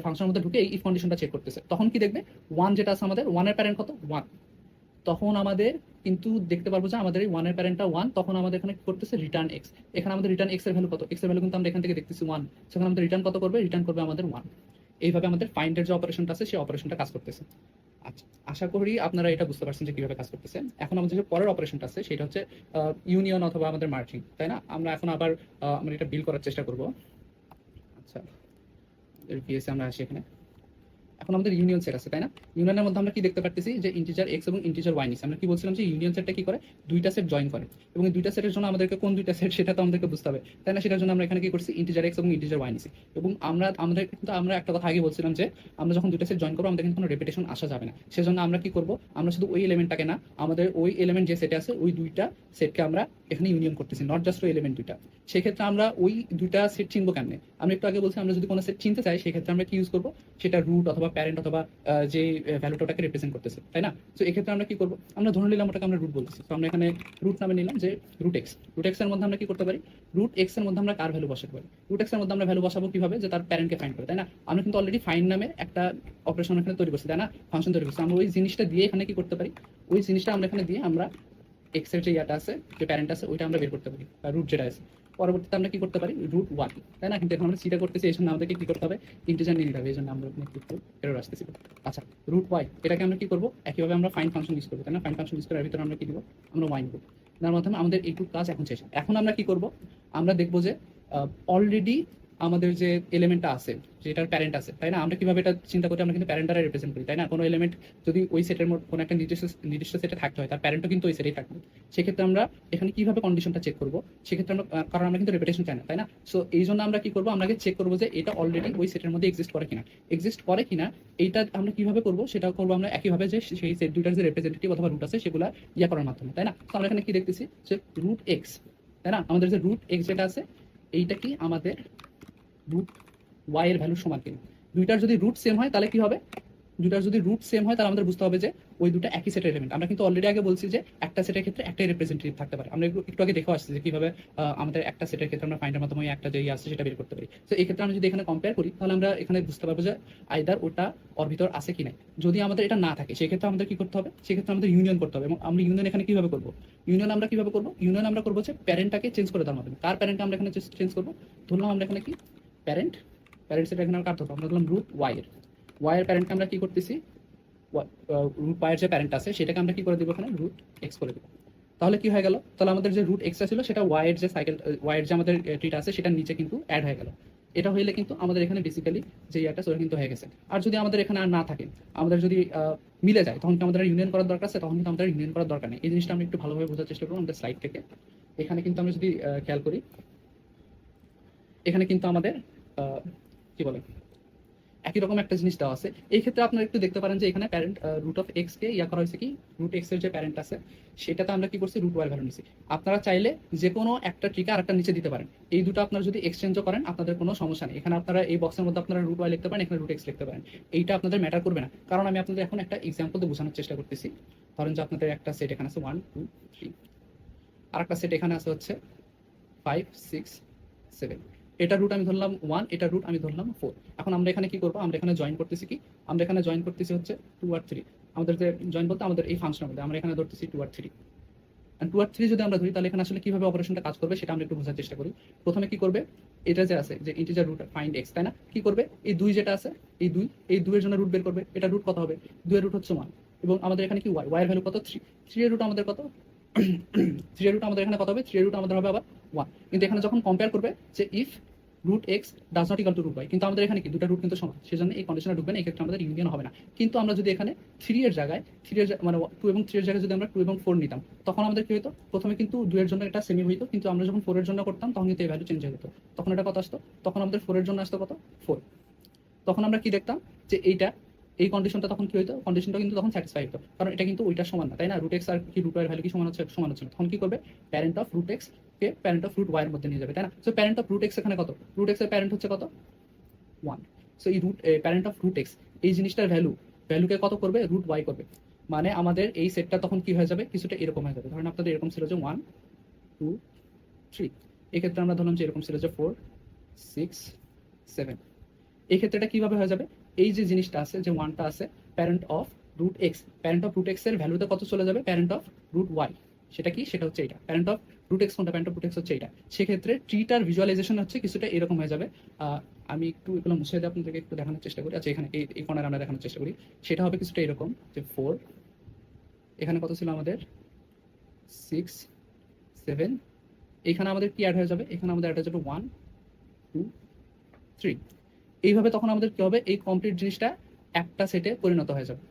ফাংশনের মধ্যে ঢুকে এই ইফ কন্ডিশনটা চেক করতেছে। তখন কি দেখবে 1 যেটা আছে আমাদের, 1 এর প্যারেন্ট কত, 1। তখন আমাদের কিন্তু দেখতে পারবো যে আমাদের এই 1 এর প্যারেন্টটা 1। তখন আমাদের এখানে কি করতেছে, রিটার্ন এক্স। এখানে আমাদের রিটার্ন এক্স এর ভ্যালু কত, এক্স এর ভ্যালু কিন্তু আমরা এখান থেকে দেখতেছি 1। সেখানে আমাদের রিটার্ন কত করবে, রিটার্ন করবে আমাদের 1। এইভাবে আমাদের ফাইন্ডের যে অপারেশনটা আছে সেই অপারেশনটা কাজ করতেছে। আচ্ছা, আশা করি আপনারা এটা বুঝতে পারছেন যে কিভাবে কাজ করতেছে। এখন আমাদের যে পরের অপারেশনটা আছে সেটা হচ্ছে ইউনিয়ন অথবা আমাদের মার্জিং, তাই না? আমরা এখন আবার আমরা এটা বিল করার চেষ্টা করব। আচ্ছা, ভিএসে আমরা আসি এখানে। এখন আমাদের ইউনিয়ন সেট আছে, তাই না? ইউনিয়নের মধ্যে আমরা কি দেখতে পারতেছি যে ইন্টিজার এক্স এবং ইন্টিজার ওয়াই নিছে। আমরা কি বলছিলাম যে ইউনিয়ন সেটটা কি করে, দুইটা সেট জয়েন করে, এবং এই দুইটা সেটের জন্য আমাদেরকে কোন দুইটা সেট সেটা তো আমাদেরকে বুঝতে হবে, তাই না? সেটার জন্য আমরা এখানে কি করছি, ইন্টিজার এক্স এবং ইন্টিজার ওয়াই নিছি। এবং আমাদের কিন্তু আমরা একটা কথা আগে বলছিলাম যে আমরা যখন দুইটা সেট জয়েন করবো আমাদের কিন্তু কোনো রেপিটেশন আসা যাবে না। সেজন্য আমরা কি করব, আমরা শুধু ওই এলিমেন্টটাকে না, আমাদের ওই এলিমেন্ট যে সেটে আছে ওই দুইটা সেটকে আমরা এখানে ইউনিয়ন করতেছি, নট জাস্ট ওই এলিমেন্ট দুইটা। সেক্ষেত্রে আমরা ওই দুইটা সেট চিনবো কেমনে, আমরা একটু আগে বলছি আমরা যদি কোনো সেট চিনতে চাই সেক্ষেত্রে আমরা কি ইউজ করবো, সেটা রুট অথবা প্যারেন্ট অথবা যে ভ্যালুটা ওটাকে রিপ্রেজেন্ট করতেছে, তাই না? তো এক্ষেত্রে আমরা কি করবো, আমরা ধরে নিলাম ওটাকে আমরা রুট বলতেছি, তো আমরা এখানে রুট নামে নিলাম যে রুট এক্স এর মধ্যে আমরা কি করতে পারি, রুট এক্স এর মধ্যে আমরা কার ভ্যালু বসাতে পারি, রুট এক্স এর মধ্যে আমরা ভ্যালু বসাবো কিভাবে, যে তার প্যারেন্টকে ফাইন্ড করে, তাই না? আমরা কিন্তু অলরেডি ফাইন্ড নামে একটা অপারেশন এখানে তৈরি করছি, তাই না? ফাংশন তৈরি করছি, আমরা ওই জিনিসটা দিয়ে এখানে কি করতে পারি, ওই জিনিসটা আমরা এখানে দিয়ে আমরা এক্স এর যে ইয়াটা আছে, যে প্যারেন্ট আছে ওইটা আমরা বের করতে পারি, বা রুট যেটা আছে। পরবর্তীতে আমরা কি করতে পারি, রুট ওয়ান, তাই না? কিন্তু এখন আমরা সিটা করতেছি, এই জন্য আমাদেরকে কি করতে হবে, ইন্টিজার নিয়ে নিতে হবে, এই জন্য আমরা একটু এরর আসতেছি। আচ্ছা, রুট ওয়াই এটাকে আমরা কি করবো, একইভাবে আমরা ফাইন ফাংশন ইউজ করবো, তাই না? ফাইন ফাংশন ইউজ করার ভিতরে আমরা কি দিব, আমরা ওয়াই নিব। তার মাধ্যমে আমাদের এইটুকু কাজ এখন শেষ। এখন আমরা কি করব, আমরা দেখবো যে অলরেডি আমাদের যে এলিমেন্টটা আছে, যেটার প্যারেন্ট আছে, তাই না? আমরা কিভাবে এটা চিন্তা করি, আমরা কিন্তু প্যারেন্টটা রিপ্রেজেন্ট করি, তাই না? কোনো এলিমেন্ট যদি ওই সেটের মধ্যে কোনো একটা নির্দিষ্ট সেটে থাকতে হয়, তার প্যারেন্টও কিন্তু ওই সেটেই থাকবে। সেক্ষেত্রে আমরা এখানে কিভাবে কন্ডিশনটা চেক করবো, সেক্ষেত্রে আমরা কারণ আমরা কিন্তু রেপিটেশন চাই না, তাই না? সো এই জন্য আমরা কি করবো, আমরা আগে চেক করবো যে এটা অলরেডি ওই সেটের মধ্যে এক্সিস্ট করে কিনা। এইটা আমরা কিভাবে করবো, সেটা করবো আমরা একইভাবে যে সেই সেট দুইটার যে রিপ্রেজেন্টেটিভ অথবা রুট আছে সেগুলো ইয়া করার মাধ্যমে, তাই না? তো আমরা এখানে কি দেখতেছি যে রুট এক্স, তাই না? আমাদের যে রুট এক্স যেটা আছে এইটা কি আমাদের রুট ওয়াই এর ভ্যালু সমান কিনা। দুইটার যদি রুট সেম হয় তাহলে কি হবে, দুটার যদি রুট সেম হয় তাহলে আমাদের বুঝতে হবে যে ওই দুটো একই সেটের এলিমেন্ট। আমরা কিন্তু অলরেডি আগে বলছি যে একটা সেটের ক্ষেত্রে একটাই রিপ্রেজেন্টেটিভ থাকতে পারে। আমরা একটু আগে দেখে আসছি যে কিভাবে আমাদের একটা সেটের ক্ষেত্রে আমরা ফাইন্ডের মাধ্যমে একটা যে আসছে সেটা বের করতে পারি। তো এই ক্ষেত্রে আমরা যদি এখানে কম্পেয়ার করি তাহলে আমরা এখানে বুঝতে পারবো যে আইদার ওটা ওর ভিতর আছে কি নাই। যদি আমাদের এটা না থাকে সেক্ষেত্রে আমাদের কি করতে হবে, সেক্ষেত্রে আমাদের ইউনিয়ন করতে হবে। এবং আমরা ইউনিয়ন এখানে কিভাবে করবো, ইউনিয়ন আমরা কিভাবে করবো, ইউনিয়ন আমরা করবো যে প্যারেন্টটাকে চেঞ্জ করে দেওয়ার মাধ্যমে। কার প্যারেন্টকে আমরা এখানে চেঞ্জ করবো, ধরলাম আমরা এখানে কি প্যারেন্ট, সেটা এখানে কার ধরবো, আমরা ধরলাম রুট ওয়াই এর প্যারেন্টকে আমরা কি করতেছি, রুট ওয়াই এর যে প্যারেন্ট আছে সেটাকে আমরা কি করে দিব, এখানে রুট এক্স করে দিব। তাহলে কি হয়ে গেল, তাহলে আমাদের যে রুট এক্সটা ছিল সেটা ওয়াই এর যে সাইকেল, ওয়াই এর যে আমাদের ট্রিটা আছে সেটার নিচে কিন্তু অ্যাড হয়ে গেল। এটা হইলে কিন্তু আমাদের এখানে বেসিক্যালি যে ইয়াটা সেটা কিন্তু হয়ে গেছে। আর যদি আমাদের এখানে আর না থাকে, আমাদের যদি মিলে যায় তখন কি আমাদের ইউনিয়ন করার দরকার আছে, তখন কিন্তু আমাদের ইউনিয়ন করার দরকার নেই। এই জিনিসটা আমরা একটু ভালোভাবে বোঝার চেষ্টা করবো আমাদের স্লাইড থেকে। এখানে কিন্তু আমরা যদি খেয়াল করি, এখানে কিন্তু আমাদের কি বলে একই রকম একটা জিনিস দেওয়া আছে। এই ক্ষেত্রে আপনারা একটু দেখতে পারেন যে এখানে প্যারেন্ট রুট অফ এক্স কে ইয়া করা হয়েছে কি, রুট এক্স এর যে প্যারেন্ট আছে সেটাতে আমরা কি করছি, রুট ওয়াই ভ্যালু নিছি। আপনারা চাইলে যে কোনো একটা ট্রিকে আরেকটা নিচে দিতে পারেন। এই দুটো আপনারা যদি এক্সচেঞ্জও করেন আপনাদের কোনো সমস্যা নেই। এখানে আপনারা এই বক্সের মধ্যে আপনারা রুট ওয়াই লিখতে পারেন, এখানে রুট এক্স লিখতে পারেন। এইটা আপনাদের ম্যাটার করবে না, কারণ আমি আপনাদের এখন একটা এক্সাম্পল দিয়ে বোঝানোর চেষ্টা করতেছি। ধরেন যে আপনাদের একটা সেট এখানে আছে 1 2 3, আর একটা সেট এখানে আছে হচ্ছে 5 6 7। এটা রুট আমি ধরলাম 1, এটা রুট আমি ধরলাম 4। এখন আমরা এখানে কি করবো, আমরা এখানে জয়েন করতেছি কি, আমরা এখানে জয়েন করতেছি হচ্ছে 2 আর 3। আমাদের যে জয়েন বলতে আমাদের এই ফাংশনের মধ্যে আমরা এখানে ধরতেছি 2 আর 3। 2 আর 3 যদি আমরা ধরি তাহলে এখানে আসলে কিভাবে অপারেশনটা কাজ করবে সেটা আমরা একটু বোঝার চেষ্টা করি। প্রথমে কি করবে, এটা যে আছে যে ইন্টিজার রুট ফাইন্ড এক্স, তাই না? কি করবে, এই 2 যেটা আছে এই 2 এর জন্য রুট বের করবে। এটা রুট কত হবে, 2 এর রুট হচ্ছে 1, এবং আমাদের এখানে কি ওয়াই এর ভ্যালু কত, 3 এর রুট আমাদের কত 3 এর রুট আমাদের এখানে কত হবে, 3 এর রুট আমাদের হবে আবার 1। কিন্তু এখানে যখন কম্পেয়ার করবে যে if root X does not equal to root Y, কিন্তু আমাদের এখানে কি দুটো রুট কিন্তু সমান, সেজন্য এই কন্ডিশনে ঢুকবে না, এই ক্ষেত্রে আমাদের ইউনিয়ন হবে না। কিন্তু আমরা যদি এখানে 3 এর জায়গায় 3 এর মানে 2 এবং 3 এর জায়গায় যদি আমরা 2 এবং 4 নিতাম তখন আমাদের কি হতো, প্রথমে কিন্তু 2 এর জন্য এটা সেমি হইতো, কিন্তু আমরা যখন 4 এর জন্য করতাম তখন কিন্তু এই ভ্যালু চেঞ্জ হয়ে যেত। তখন এটা কত আসতো, তখন আমাদের 4 এর জন্য আসতো কত 4। তখন আমরা কি দেখতাম যে এই কন্ডিশনটা তখন কি হইতো, কন্ডিশনটা কিন্তু তখন স্যাটিসফাই হতো, কারণ এটা কিন্তু ওইটার সমান না, তাই না? রুট এক্স আর কি রুট ওয়াই ভ্যালু কি সমান হচ্ছে না। তখন কি করবে, প্যারেন্ট অফ রুট এক্স কে প্যারেন্ট অফ রুট ওয়াই এর মধ্যে নিয়ে যাবে, তাই না? So parent of root X এখানে কত, রুট এক্স এর প্যারেন্ট হচ্ছে কত 1। সো এই প্যারেন্ট অফ রুট এক্স এই জিনিসটার ভ্যালুকে কত করবে, রুট ওয়াই করবে। মানে আমাদের এই সেটটা তখন কি হয়ে যাবে, কিছুটা এরকম হয়ে যাবে। ধরেন আপনাদের এরকম ছিল যে 1 2 3, এক্ষেত্রে আমরা ধরলাম যে এরকম ছিল যে 4 6 7। এই ক্ষেত্রে এটা কিভাবে হয়ে যাবে, এই যে জিনিসটা আছে যে 1টা আছে প্যারেন্ট অফ রুট এক্স এর ভ্যালুতে কত চলে যাবে, প্যারেন্ট অফ রুট ওয়াই। সেটা কি, সেটা হচ্ছে এটা প্যারেন্ট অফ রুট এক্স কোনটা, প্যারেন্ট অফ রুট এক্স হচ্ছে এটা। সেক্ষেত্রে ট্রিটার ভিজুয়ালাইজেশন হচ্ছে কিছুটা এরকম হয়ে যাবে। আমি একটু এগুলো মুছে দিয়ে আপনাদেরকে একটু দেখানোর চেষ্টা করি। আচ্ছা, এখানে এই কর্নার আমরা দেখানোর চেষ্টা করি। সেটা হবে কিছুটা এরকম যে 4, এখানে কত ছিল আমাদের 6, 7, এখানে আমাদের কি অ্যাড হয়ে যাবে, এখানে আমাদের অ্যাড হয়ে যাবে 1, 2, 3। এইভাবে তখন আমাদের কি হবে, এই কমপ্লিট জিনিসটা একটা সেটে পরিণত হয়ে যাবে।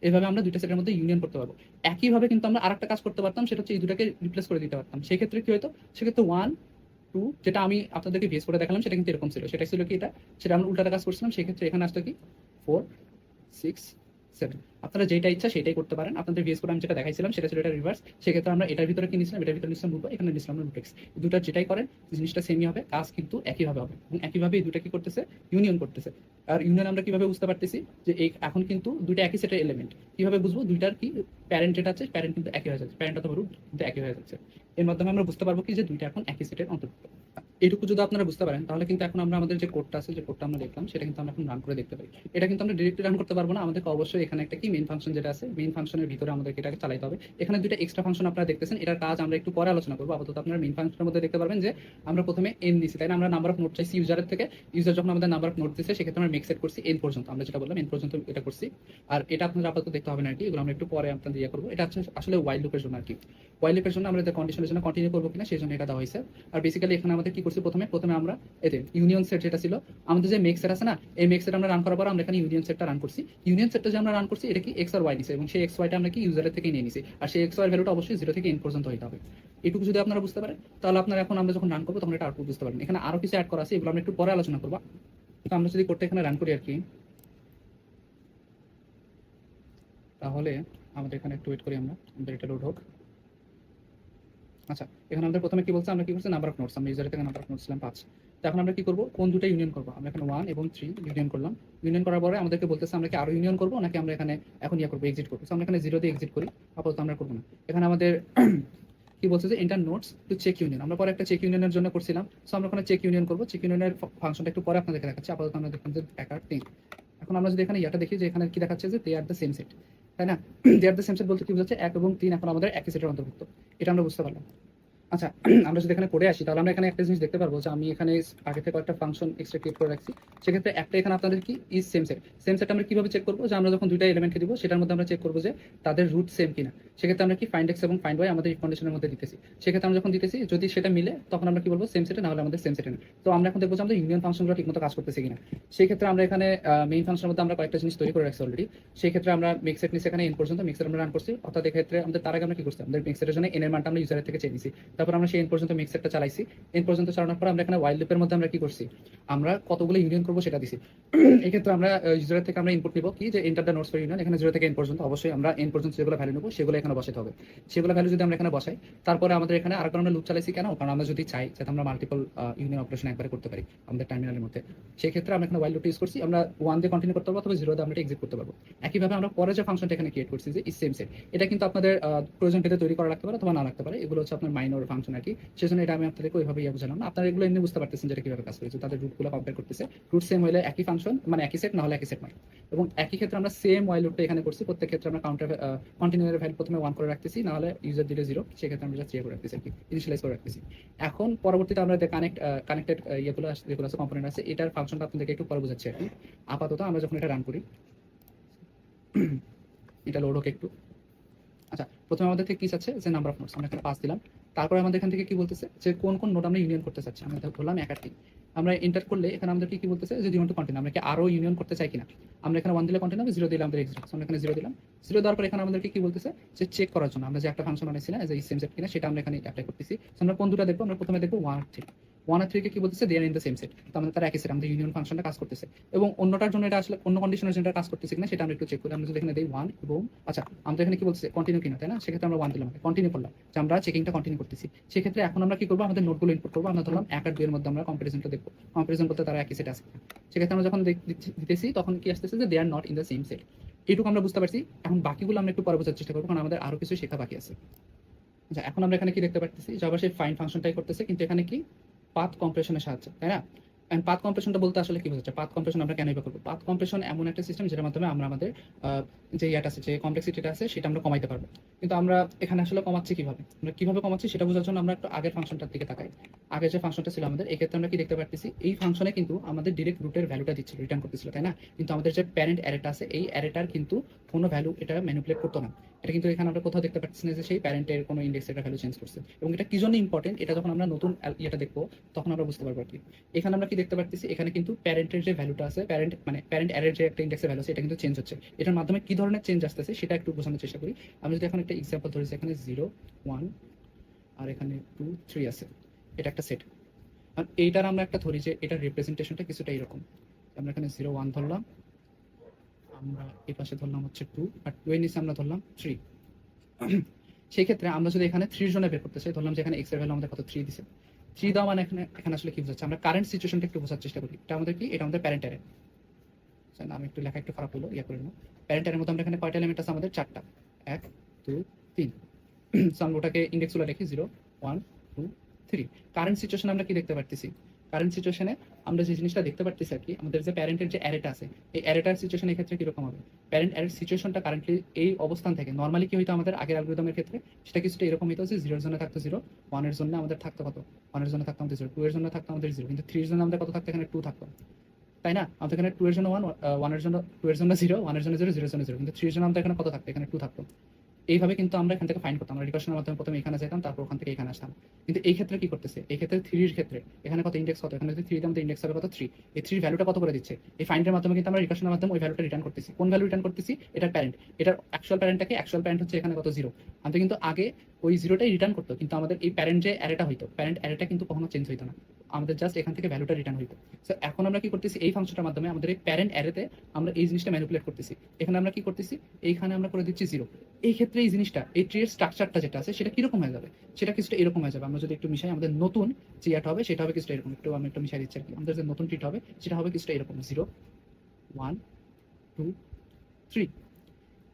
এইভাবে আমরা দুইটা সেটের মধ্যে ইউনিয়ন করতে পারবো। একইভাবে কিন্তু আমরা আরেকটা কাজ করতে পারতাম, সেটা হচ্ছে এই দুটাকে রিপ্লেস করে দিতে পারতাম। সেক্ষেত্রে কি হতো, সেক্ষেত্রে 1, 2, যেটা আমি আপনাদেরকে ভিএস করে দেখালাম সেটা কিন্তু এরকম ছিল, সেটা ছিল কি এটা, সেটা আমরা উল্টাটা কাজ করছিলাম। সেক্ষেত্রে এখানে আসতো কি 4, 6, 7। আপনারা যেটা ইচ্ছা সেটাই করতে পারেন। আপনাদের ভিএস করে আমি যেটা দেখাইছিলাম সেটা ছিল এটা রিভার্স। সেক্ষেত্রে আমরা এটার ভিতরে কি নিয়েছিলাম, এটার ভিতরে নিয়েছিলাম রুট, এখানে নিয়েছিলাম রুট এক্স। দুটার যেটাই করেন জিনিসটা সেমই হবে, কাজ কিন্তু একইভাবে হবে এবং একইভাবে এই দুটা কি করতেছে, ইউনিয়ন করতেছে। আর ইউনিয়ন আমরা কিভাবে বুঝতে পারতেছি, যে এই এখন কিন্তু দুইটা একই সেটের এলিমেন্ট। কিভাবে বুঝবো, দুইটার কি প্যারেন্ট যেটা আছে, প্যারেন্ট কিন্তু একই হয়ে যাচ্ছে, প্যারেন্ট অথবা রুট কিন্তু একই হয়ে যাচ্ছে। এর মাধ্যমে আমরা বুঝতে পারবো কি যে দুইটা এখন একই সেটের অন্তর্ভুক্ত। এইটুকু যদি আপনারা বুঝতে পারেন তাহলে কিন্তু এখন আমরা আমাদের যে কোডটা আছে, যে কোডটা আমরা দেখলাম সেটা কিন্তু আমরা এখন রান করে দেখতে পারি। এটা কিন্তু আমরা ডিরেক্টলি রান করতে পারবো না, আমাদেরকে অবশ্যই এখানে একটা কি মেইন ফাংশন যেটা আছে, মেইন ফাংশনের ভিতরে আমাদেরকে এটাকে চালাতে হবে। এখানে দুইটা এক্সট্রা ফাংশন আপনারা দেখতেছেন, এটার কাজ আমরা একটু পরে আলোচনা করবো। আপাতত আপনারা মেইন ফাংশনের মধ্যে দেখতে পারবেন যে আমরা প্রথমে এন নিছি, তাই না, আমরা নাম্বার অফ নোট চাইছি ইউজারের থেকে। ইউজার যখন আমাদের নাম্বার অফ নোট দিচ্ছে সেক্ষেত্রে আমরা মেক সেট করছি এন পর্যন্ত, আমরা যেটা বললাম এন পর্যন্ত এটা করছি। আর এটা আপনারা আপাতত দেখতে হবে না আর কি, এগুলো আমরা একটু পরে আপনাদের ইয়ে করবো। এটা হচ্ছে আসলে ওয়াইল লুপের জন্য আর কি। ওয়াইল লুপের জন্য আমরা কন্ডিশনের জন্য কন্টিনিউ করবো কিনা সেই জন্য এটা দেওয়া হয়েছে। আর বেসিক্যালি এখানে আমাদের কি করছি, প্রথমে আমরা এতে ইউনিয়ন সেট যেটা ছিল, আমাদের যে মেক সেট আছে না, এই মেক সেট আমরা রান করার পর আমরা এখানে ইউনিয়ন সেটটা রান করছি। ইউনিয়ন সেটটা যে আমরা রান করছি এটা কি এক্স আর ওয়াই নিছে, এবং সেই এক্স ওয়াইটা আমরা কি ইউজারের থেকে নিয়ে নিছি। আর সেই এক্স ওয়াই ভ্যালুটা অবশ্যই 0 থেকে n পর্যন্ত হতে হবে। এটুকু যদি আপনারা বুঝতে পারেন তাহলে আপনারা এখন আমরা যখন রান করবো তখন এটা আউটপুট বুঝতে পারবেন। এখানে আরো কিছু অ্যাড করা আছে, এগুলো আমরা একটু পরে আলোচনা করবো। তো আমরা যদি কোডটা এখানে রান করি আর কি, তাহলে আমাদের এখানে একটু ওয়েট করি, আমাদের এটা লোড হোক। আচ্ছা, এখানে আমাদের প্রথমে কি বলছে, আমরা কি করছি, নাম্বার অফ নোটস, আমরা ইউজারের থেকে নাম্বার অফ নোটস ছিলাম 5। তো এখন আমরা কি করবো, কোন দুটো ইউনিয়ন করবো, আমরা এখানে 1 এবং 3 ইউনিয়ন করলাম। ইউনিয়ন করার পরে আমাদেরকে বলতেছে আমরা কি আরো ইউনিয়ন করবো নাকি আমরা এখানে এখন ইয়ে করবো, এক্সিট করবো। আমরা এখানে 0 দিয়ে এক্সিট করি, আপাতত আমরা করবো না। এখানে আমাদের কি বলছে যে enter nodes to check union, আমরা পরে একটা চেক ইউনিয়নের জন্য করছিলাম। সো আমরা ওখানে চেক ইউনিয়ন করবো। চেক ইউনিয়নের ফাংশনটা একটু পরে আপনাদেরকে দেখাচ্ছি, আপাতত আমরা দেখলাম যে 1 আর 3। এখন আমরা যদি এখানে ইয়াটা দেখি যে এখানে কি দেখাচ্ছে যে they are the same set, তাই না। দে আর দ্য সেম সেট বলতে কি বোঝাচ্ছে, 1 এবং 3 এখন আমাদের একই সেটের অন্তর্ভুক্ত, এটা আমরা বুঝতে পারলাম। আচ্ছা, আমরা যদি এখানে করে আসি তাহলে আমরা এখানে একটা জিনিস দেখতে পারবো যে আমি এখানে আগে থেকে কয়েকটা ফাংশন এক্সট্রা ক্রিয়েট করে রাখছি। সেক্ষেত্রে একটা এখানে আপনাদের কি is same set, same set আমরা কিভাবে চেক করবো, যে আমরা যখন দুইটা এলিমেন্টকে দিব সেটার মধ্যে আমরা চেক করবো যে তাদের রুট সেম কিনা। সেক্ষেত্রে আমরা কি ফাইন্ড এক্স এবং ফাইন্ড ওয়াই আমাদের এই কন্ডিশনের মধ্যে দিতেছি। সেক্ষেত্রে আমরা যখন দিতেছি যদি সেটা মিলে তখন আমরা কি বলবো সেম সেটে, না হলে আমাদের সেম সেটে না। তো আমরা এখন দেখবো যে আমাদের ইউনিয়ন ফাংশনগুলো ঠিকমতো কাজ করতেছে কিনা। সেই ক্ষেত্রে আমরা এখানে মেইন ফাংশনের মধ্যে আমরা কয়েকটা জিনিস তৈরি করে রাখছি অলরেডি। সেই ক্ষেত্রে আমরা মেক সেট নিচে এখানে এন পর্যন্ত মেক সেট আমরা রান করছি, অর্থাৎ এক্ষেত্রে আমাদের তার আগে আমরা কি করছি, আমাদের মেক সেটের জন্য এন এর মানটা আমরা ইউজারের থেকে চেয়ে নিছি। তারপর আমরা সেই এন পর্যন্ত মেক সেটটা চালাইছি। এন পর্যন্ত চালানোর পর আমরা এখানে ওয়াইল লুপের মধ্যে আমরা কি করছি, আমরা কতগুলো ইউনিয়ন করবো সেটা দিছি। এই ক্ষেত্রে আমরা ইউজারের থেকে আমরা ইনপুট নিব কি, যে enter the notes for union, এখানে 0 থেকে n পর্যন্ত, অবশ্যই আমরা n পর্যন্ত যেগুলো ভ্যালু নেবো সেগুলো এখানে বসাতে হবে। সেগুলো ভ্যালু যদি আমরা এখানে বসাই, তারপরে আমাদের এখানে আরেকবার আমরা লুপ চালাইছি কেন, কারণ আমরা যদি চাই যাতে আমরা মাল্টিপল ইউনিয়ন অপারেশন একবারে করতে পারি আমাদের টার্মিনালের মধ্যে, সেই ক্ষেত্রে আমরা এখানে ওয়াইল লুপ ইউজ করছি। আমরা 1 দিয়ে কন্টিনিউ করতে পারবো অথবা 0 দিয়ে আমরা এক্সিট করতে পারবো। একইভাবে আমরা পরে যে ফাংশনটা এখানে ক্রিয়েট করছি যে ইজ সেম সেট, এটা কিন্তু আপনাদের প্রয়োজন পেতে তৈরি করা লাগতে পারে অথবা না লাগতে পারে, এগুলো হচ্ছে আপনার মাইনর ফাংশন আর কি। সেজন্য এটা আমি আপনাদেরকে ওইভাবে বুঝালাম না, আপনারা এগুলো এমনি বুঝতে পারতেছেন যেটা কিভাবে কাজ করেছে, তাদের রুটগুলো কম্পেয়ার করতেছে। রুট সেম হলে একই ফাংশন, মানে একই সেট, না হলে একই সেট নয়। এবং একই ক্ষেত্রে আমরা সেম ওয়াইল লুপটা এখানে করছি, প্রত্যেক ক্ষেত্রে আমরা কাউন্টার কন্টিনিউয়ার ভ্যালু প্রথমে 1 করে রাখতেছি, না হলে ইউজার দিলে 0, সেক্ষেত্রে আমরা জাস্ট করে রাখতেছি আর কি, ইনিশিয়ালাইজ করে রাখতেছি। এখন পরবর্তীতে আমরা যে কানেক্টেড ইয়েগুলো যেগুলো আছে, কম্পোনেন্ট আছে, এটার ফাংশনটা আপনাদেরকে একটু পরে বোঝাচ্ছি আর কি। আপাতত আমরা যখন এটা রান করি, এটা লোড হোক একটু। আচ্ছা, প্রথমে আমাদের থেকে কি চাচ্ছে যে নাম্বার অফ নোটস, আমরা এখানে 5 দিলাম। তারপরে আমাদের এখান থেকে কি বলতেছে যে কোন কোন নোট আমরা ইউনিয়ন করতে চাচ্ছি, আমরা ধরলাম 1 আর 3। আমরা এন্টার করলে এখানে আমাদের কি বলতেছে যে ডিউ টু কন্টিনিউ, আমরা কি আরো ইউনিয়ন করতে চাই কিনা। আমরা এখানে 1 দিলে কন্টিনিউ হবে, 0 দিলে আমাদের এক্সিট। আমরা এখানে 0 দিলাম। 0 দেওয়ার পর এখানে আমাদেরকে কি বলতেছে যে চেক করার জন্য আমরা যে একটা ফাংশন বানাইছিলাম যে সেম সেট কিনা, সেটা আমরা এখানে অ্যাপ্লাই করতেছি। আমরা কোন দুটো দেখবো, আমরা প্রথমে দেখবো 1 আর 3। 1 আর 3 কে কি বলতেছে, দে আর ইন দ্য সেম সেট, তো আমাদের তার একই সেট, আমাদের ইউনিয়ন ফাংশনটা কাজ করতেছে। এবং অন্যটার জন্য এটা আসলে অন্য কন্ডিশনের জন্য কাজ করতেছে কিনা সেটা আমরা একটু চেক করি। আমরা যদি এখানে দেই 1 এবং আচ্ছা, আমরা এখানে কি বলছে কন্টিনিউ কিনা, তাই না। সেক্ষেত্রে আমরা 1 দিলাম, কন্টিনিউ করলাম, যে আমরা চেকিংটা কন্টিনিউ করতেছি। সেক্ষেত্রে এখন আমরা কি করবো, আমাদের নোটগুলো ইনপুট করবো। আমরা ধরলাম 1 আর 2 এর মধ্যে আমরা কম্পারিজনটা দেখবো, কম্পারিজন করতে তারা একই সেট আছে। সেক্ষেত্রে আমরা যখন দিতেছি তখন কি আসতেছে যে they are not in the same set. এইটুকু আমরা বুঝতে পারছি। এখন বাকিগুলো আমরা একটু পরে বোঝার চেষ্টা করবো, কারণ আমাদের আরো কিছু শেখা বাকি আছে। আচ্ছা, এখন আমরা এখানে কি দেখতে পাচ্ছি যে আবার সেই ফাইন্ড ফাংশনটাই করতেছে, কিন্তু এখানে কি পাথ কম্প্রেশনের সাহায্যে, তাই না। অ্যান্ড পাথ কম্প্রেশনটা বলতে আসলে কি বোঝাচ্ছে? পাথ কম্প্রেশন আমরা কেনই বা করব? পাথ কম্প্রেশন এমন একটা সিস্টেম যেটার মাধ্যমে আমরা আমাদের আ যে ইয়াটা আছে, যে কমপ্লেক্সিটিটা আছে সেটা আমরা কমাইতে পারব। কিন্তু আমরা এখানে আসলে কমাচ্ছি কিভাবে? আমরা কিভাবে কমাচ্ছি সেটা বোঝার জন্য আমরা একটু আগের ফাংশনটার দিকে তাকাই। আগের যে ফাংশনটা ছিল আমাদের, এক্ষেত্রে আমরা কি দেখতে পারতেছি? এই ফাংশনে কিন্তু আমাদের ডিরেক্ট রুটের ভ্যালুটা দিচ্ছিল, রিটার্ন করতেছিল, তাই না? কিন্তু আমাদের যে প্যারেন্ট অ্যারেটা আছে, এই অ্যারেটার কিন্তু কোনো ভ্যালু এটা ম্যানিপুলেট করত না। এটা কিন্তু এখানে আমরা কোথাও দেখতে পাচ্ছি না যে সেই প্যারেন্টের কোনো ইনডেক্স এটা ভ্যালু চেঞ্জ করছে। এবং এটা কি জন্য ইম্পোর্টেন্ট? এটা যখন আমরা নতুন ইয়েটা দেখব, তখন আমরা বুঝতে পারবো আরকি। এখানে আমরা কি দেখতে পারতেছি? এখানে কিন্তু প্যারেন্টের যে ভ্যালুটা আছে, প্যারেন্ট মানে প্যারেন্ট অ্যারের যে একটা ইন্ডেক্সের ভ্যালু আছে, এটা কিন্তু চেঞ্জ হচ্ছে। এটার মাধ্যমে কি ধরনের চেঞ্জ আসতেছে সেটা একটু বোঝানোর চেষ্টা করি। আমি যদি এখন একটা এক্সাম্পল ধরি যে এখানে 0, 1 আর এখানে 2, 3 আছে। এটা একটা সেট। আর এইটার আমরা একটা ধরি যে এটার রিপ্রেজেন্টেশনটা কিছুটা এরকম। আমরা এখানে 0, 1 ধরলাম। আমরা এই পাশে ধরলাম হচ্ছে 2 আর 2 এর নিচে আমরা ধরলাম 3। সেই ক্ষেত্রে আমরা যদি এখানে 3 জনে বের করতে চাই, ধরলাম যে এখানে x এর ভ্যালু আমাদের কত 3 দিছে। 3 দেওয়া মানে এখানে এখানে আসলে কি বোঝাচ্ছে? আমরা কারেন্ট সিচুয়েশনটা একটু বোঝার চেষ্টা করি। এটা আমাদের কি? এটা আমাদের প্যারেন্ট অ্যারে। আচ্ছা, নাম একটু লেখা একটু খারাপ হলো, ইয়া করে নাও। প্যারেন্ট অ্যারের মধ্যে আমরা এখানে কয়টা এলিমেন্ট আছে আমাদের? 4 টা। 1, 2, 3। সো আমরা ওটাকে ইনডেক্স গুলো লিখি 0, 1, 2, 3। কারেন্ট সিচুয়েশন আমরা কি দেখতে পারতেছি? কারেন্ট সিচুয়েশনে আমরা যে জিনিসটা দেখতে পারতেছি আরকি, আমাদের যে প্যারেন্টের যে অ্যারেটা আছে, এই অ্যারেটার সিচুয়েশন এর ক্ষেত্রে কিরকম হবে? প্যারেন্ট অ্যারের সিচুয়েশনটা কারেন্টলি এই অবস্থান থেকে নরমালি কি হইতো আমাদের আগের অ্যালগরিদমের ক্ষেত্রে? সেটা কিছুটা এরকম হইতো যে 0 এর জন্য থাকতো 0, 1 এর জন্য আমাদের থাকতো কত? 1 এর জন্য থাকতো আমাদের 0, 2 এর জন্য থাকতো আমাদের 0, কিন্তু 3 এর জন্য আমাদের কত থাকতো? এখানে 2 থাকতো। তাই না? আমাদের এখানে 2 এর জন্য 1, 1 এর জন্য 2 এর জন্য 0, 1 এর জন্য 0, 0 এর জন্য 0, কিন্তু 3 এর জন্য আমাদের এখানে কত থাকতো? এখানে 2 থাকতো। এইভাবে কিন্তু আমরা এখান থেকে ফাইন্ড করতাম। আমরা রিকার্শনের মাধ্যমে ১ম এ এখানে যাইতাম, তারপর ওখান থেকে এখানে আসতাম। কিন্তু এই ক্ষেত্রে কি করতেছে? এই ক্ষেত্রে 3 এর ক্ষেত্রে এখানে কত ইনডেক্স কত? এখানে যদি 3 দিই আমাদের ইনডেক্স হবে কত? 3। এই 3 এর ভ্যালুটা কত করে দিচ্ছে? এই ফাইন্ড এর মাধ্যমে কিন্তু আমরা রিকার্শনের মাধ্যমে ওই ভ্যালুটা রিটার্ন করতেছি। কোন ভ্যালু রিটার্ন করতেছি? এটার প্যারেন্ট। এটার অ্যাকচুয়াল প্যারেন্টটা কি? অ্যাকচুয়াল প্যারেন্ট হচ্ছে এখানে কত? 0। আমাদের কিন্তু আগে ওই 0 টাই রিটার্ন করত। কিন্তু আমাদের এই প্যারেন্ট যে অ্যারেটা হইতো, প্যারেন্ট অ্যারেটা কিন্তু কখনো চেঞ্জ হইতো না। আমাদের জাস্ট এখান থেকে ভ্যালুটা রিটার্ন হইতো। সো এখন আমরা কি করতেছি? এই ফাংশনটার মাধ্যমে আমাদের এই প্যারেন্ট অ্যারেতে আমরা এই জিনিসটা ম্যানিপুলেট করতেছি। এখানে আমরা কি করতেছি? এইখানে আমরা করে দিচ্ছি 0। এই ক্ষেত্রে এই জিনিসটা, এই ট্রি এর স্ট্রাকচারটা যেটা আছে সেটা কিরকম হয়ে যাবে? সেটা কিছুটা এরকম হয়ে যাবে। আমরা যদি একটু মিশাই, আমাদের নতুন যে ইয়াটা হবে সেটা হবে কিছুটা এরকম। আমি একটু মিশাই দিচ্ছি আরকি। আমাদের যে নতুন ট্রিটা হবে সেটা হবে কিছুটা এরকম 0, 1, 2, 3।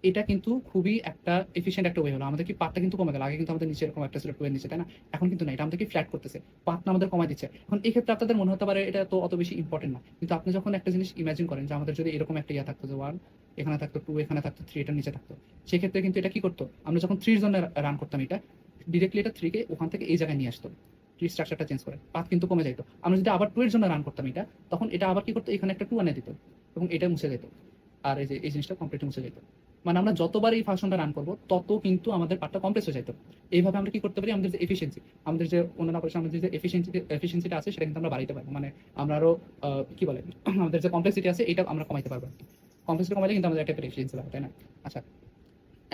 এটা কিন্তু খুবই একটা এফিশিয়েন্ট একটা ওয়ে হলো। আমাদের কি পাথটা কিন্তু কমে গেল। আগে কিন্তু আমাদের নিচে এরকম একটা ছিল 2 এর নিচে, তাই না? এখন কিন্তু না। এটা আমাদেরকে ফ্ল্যাট করতেছে। পাথটা আমাদের কমায় দিচ্ছে। এখন এই ক্ষেত্রে আপনাদের মনে হতে পারে এটা তো অত বেশি ইম্পোর্টেন্ট না। কিন্তু আপনি যখন একটা জিনিস ইমাজিন করেন যে আমাদের যদি এরকম একটা ইয়া থাকতো যে 1 এখানে থাকতো, 2 এখানে থাকতো, 3 এটার নিচে থাকতো। সেক্ষেত্রে কিন্তু এটা কি করতো? আমরা যখন 3 এর জন্য রান করতাম এটা, ডিরেক্টলি এটা 3 কে ওখান থেকে এই জায়গায় নিয়ে আসতো। ট্রি স্ট্রাকচারটা চেঞ্জ করে। পাথ কিন্তু কমে যাইত। আমরা যদি আবার 2 এর জন্য রান করতাম এটা, তখন এটা আবার কি করতো? এখানে একটা 2 এনে দিত। এবং এটা মুছে যেত। আর এই যে এই জিনিসটা কমপ্লিটলি মুছে যেত। মানে আমরা যতবার এই ফাংশনটা রান করব, তত কিন্তু আমাদের পার্টটা কমপ্লেক্স হয়ে যাইত। এইভাবে আমরা কি করতে পারি? আমাদের যে এফিশিয়েন্সি, আমাদের যে অন্যান্য অপারেশন, আমাদের যে এফিশিয়েন্সিটা আছে সেটা কিন্তু আমরা বাড়াইতে পারবো। মানে আমরা আরো কি বলে? আমাদের যে কমপ্লেক্সিটি আছে এটা আমরা কমাইতে পারবো। কমপ্লেক্সিটি কমাইলে কিন্তু আমাদের একটা এফিশিয়েন্সি বাড়বে, তাই না? আচ্ছা,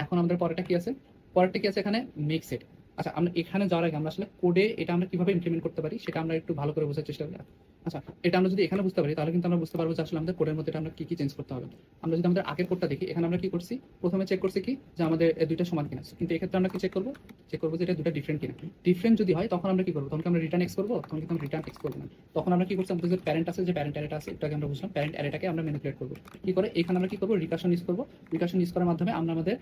এখন আমাদের পরেরটা কি আছে? পরেরটা কি আছে এখানে? Make set. আচ্ছা, আমরা এখানে যাওয়ার আগে আমরা আসলে কোডে এটা আমরা কিভাবে ইমপ্লিমেন্ট করতে পারি সেটা আমরা একটু ভালো করে বোঝার চেষ্টা করি। আচ্ছা, এটা আমরা যদি এখানে বুঝতে পারি তাহলে কিন্তু আমরা বুঝতে পারবো যে আসলে আমাদের কোডের মধ্যে এটা আমরা কি চেঞ্জ করতে হবে। আমরা যদি আমাদের আগের কোডটা দেখি, এখানে আমরা কি করছি? ১ম এ চেক করছি কি? যে আমাদের ২ টা সমান কিনা। কিন্তু এক্ষেত্রে আমরা কি চেক করব? চেক করব যে এটা ২ টা ডিফারেন্ট কিনা। ডিফারেন্ট যদি হয় তখন আমরা কি করব? তখন কি আমরা রিটার্ন এক্স করব? তখন কিন্তু আমরা রিটার্ন এক্স করব না। তখন আমরা কি করছি? আমাদের যে প্যারেন্ট আছে, যে প্যারেন্ট অ্যারেটা আছে, এটাকে আমরা বুঝলাম। প্যারেন্ট অ্যারেটাকে আমরা ম্যানিপুলেট করব। কি করে? এখানে আমরা কি করব? রিকারশন ইউজ করব। রিকারশন ইউজ করার মাধ্যমে আমরা আমাদের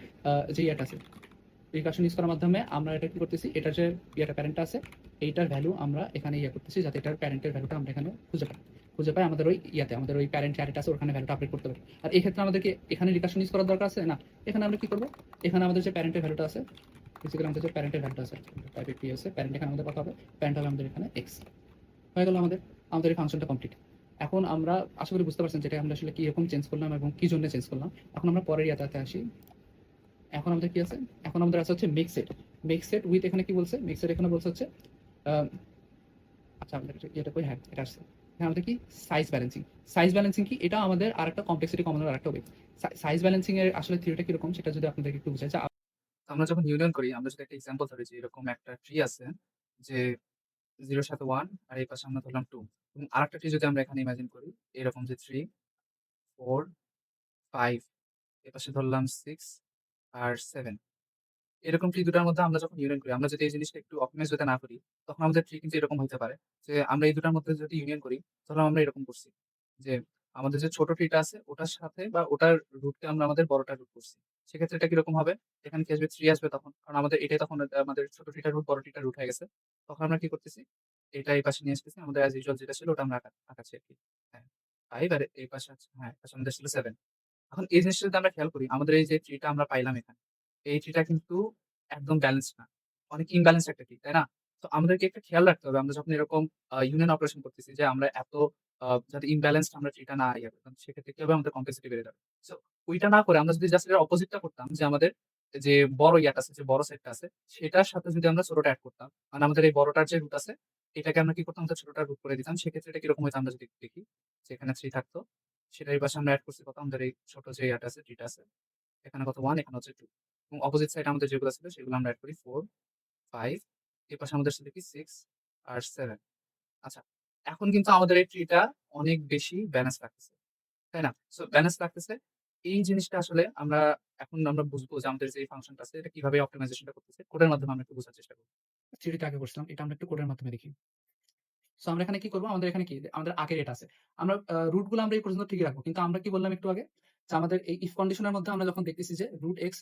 যে ইয়েটা আছে, রিকারশন ইউজ করার মাধ্যমে আমরা এটা কি করতেছি? এটার যে ইয়েটা প্যারেন্টটা আছে, এইটার ভ্যালু আমরা এখানে ইয়ে করতেছি যাতে এটার প্যারেন্টের ভ্যালুটা আমরা এখানে খুঁজে পাই। খুঁজে পাই আমাদের ওই ইয়াতে, আমাদের ওই প্যারেন্ট অ্যারেটা আছে ওখানে ভ্যালুটা আপডেট করতে পারি। আর এক্ষেত্রে আমাদেরকে এখানে রিকারশন ইউজ করার দরকার আছে না। এখানে আমরা কি করব? এখানে আমাদের যে প্যারেন্টের ভ্যালুটা আছে, বেসিক্যালি আমাদের যে প্যারেন্টের ভ্যালুটা আছে, টাইপের কি আছে? প্যারেন্ট এখানে আমাদের কত হবে? প্যারেন্ট হবে আমাদের এখানে x। হয়ে গেল আমাদের এই ফাংশনটা কমপ্লিট। এখন আমরা আশা করি বুঝতে পারছেন যে এটা আমরা আসলে কিরকম চেঞ্জ করলাম এবং কি জন্য চেঞ্জ করলাম। এখন আমরা পরের ইয়াটাতে আসি। এখন আমাদের কি আছে? এখন আমাদের আছে হচ্ছে make set. Make set with এখানে কি বলছে? মেক সেট এখানে বলছে হচ্ছে আ আচ্ছা, আমাদের এটা কই? হ্যাঁ, এটা আসছে। এখানে আমাদের কি? Size balancing. সাইজ ব্যালেন্সিং কি? এটা আমাদের আরেকটা কমপ্লেক্সিটি কমানোর আরেকটা ওয়ে। সাইজ ব্যালেন্সিং এর আসলে থিওরিটা কিরকম সেটা যদি আপনাদেরকে একটু বুঝাই। আমরা যখন ইউনিয়ন করি, আমরা যদি একটা এক্সাম্পল ধরি যে এরকম একটা ট্রি আছে যে 0 এর সাথে 1 আর এই পাশে আমরা ধরলাম 2 এবং আরেকটা ট্রি যদি আমরা এখানে ইমাজিন করি এরকম যে 3, 4, 5 এপাশে ধরলাম 6 আর 7। এরকম ট্রি দুটার মধ্যে আমরা যখন ইউনিয়ন করি, আমরা যদি এই জিনিসটা একটু অপটিমাইজ যাতে না করি, তখন আমাদের ট্রি কিন্তু এরকম হইতে পারে যে আমরা এই দুটার মধ্যে যদি ইউনিয়ন করি, ধরলাম আমরা এরকম করছি যে আমাদের যে ছোট ট্রিটা আছে ওটার সাথে বা ওটার রুটকে আমরা আমাদের বড়টা রুট করছি। সেক্ষেত্রে এটা কিরকম হবে? এখানে কি আসবে? 3 আসবে তখন। কারণ আমাদের এটাই তখন আমাদের ছোট ট্রিটার রুট বড় ট্রিটার রুট হয়ে গেছে। তখন আমরা কি করতেছি? এটা এই পাশে নিয়ে আসতেছি। আমাদের অ্যাজ ইউজুয়াল যেটা ছিল ওটা আমরা আঁকাচ্ছি আরকি। হ্যাঁ, 5 আর এই পাশে আছে হ্যাঁ, এই পাশে আমাদের ছিল 7। এখন এই জিনিসটা যদি আমরা খেয়াল করি, আমাদের এই যে ট্রি টা আমরা পাইলাম এখানে, এই ট্রি টা কিন্তু একদম ব্যালেন্সড না। অনেক ইমব্যালেন্সড একটা ট্রি, তাই না? তো আমাদেরকে একটা খেয়াল রাখতে হবে আমরা যখন এরকম ইউনিয়ন অপারেশন করতেছি যে আমরা এত যাতে ইমব্যালেন্সড আমরা ট্রি টা না ইয়ে করতাম, সেক্ষেত্রে কি হবে আমাদের কমপ্লেক্সিটি বেড়ে যাবে। সো ওইটা না করে আমরা যদি জাস্ট এটার অপোজিট টা করতাম যে আমাদের যে বড় ইয়াটা আছে, যে বড় সেটটা আছে, সেটার সাথে যদি আমরা ছোটটা এড করতাম, মানে আমাদের এই বড়টার যে রুট আছে, এটাকে আমরা কি করতাম আমাদের ছোটটার রুট করে দিতাম। সেক্ষেত্রে এটা কিরকম হইতো আমরা যদি একটু দেখি, যে এখানে 3 থাকতো। সেটার পাশে আমরা এড করছি কত? আমাদের এই ছোট যে ইয়াটা আছে, ট্রি টা আছে। এখানে কত? 1, এখানে হচ্ছে 2 এবং অপোজিট সাইড আমাদের যেগুলো ছিল সেগুলো আমরা এড করি 4, 5, এর পাশে আমাদের ছিল কি 6 আর 7। আচ্ছা, এখন কিন্তু আমাদের এই ট্রি টা অনেক বেশি ব্যালেন্স লাগতেছে। তাই না? সো ব্যালেন্স লাগতেছে। এই জিনিসটা আসলে আমরা বুঝবো যে আমাদের যে এই ফাংশনটা আছে এটা কিভাবে অপ্টিমাইজেশন টা করতেছে। কোডের মাধ্যমে আমরা একটু বোঝার চেষ্টা করব। থিওরিটা আগে করছিলাম। এটা আমরা একটু কোডের মাধ্যমে দেখি। সো আমরা এখানে কি করব? আমাদের এখানে কি? আমাদের আগের এটা আছে। আমরা রুট গুলো আমরা এই পর্যন্ত ঠিকই রাখবো। কিন্তু আমরা কি বললাম একটু আগে? যে আমাদের এই ইফ কন্ডিশন এর মধ্যে আমরা যখন দেখতেছি যে root x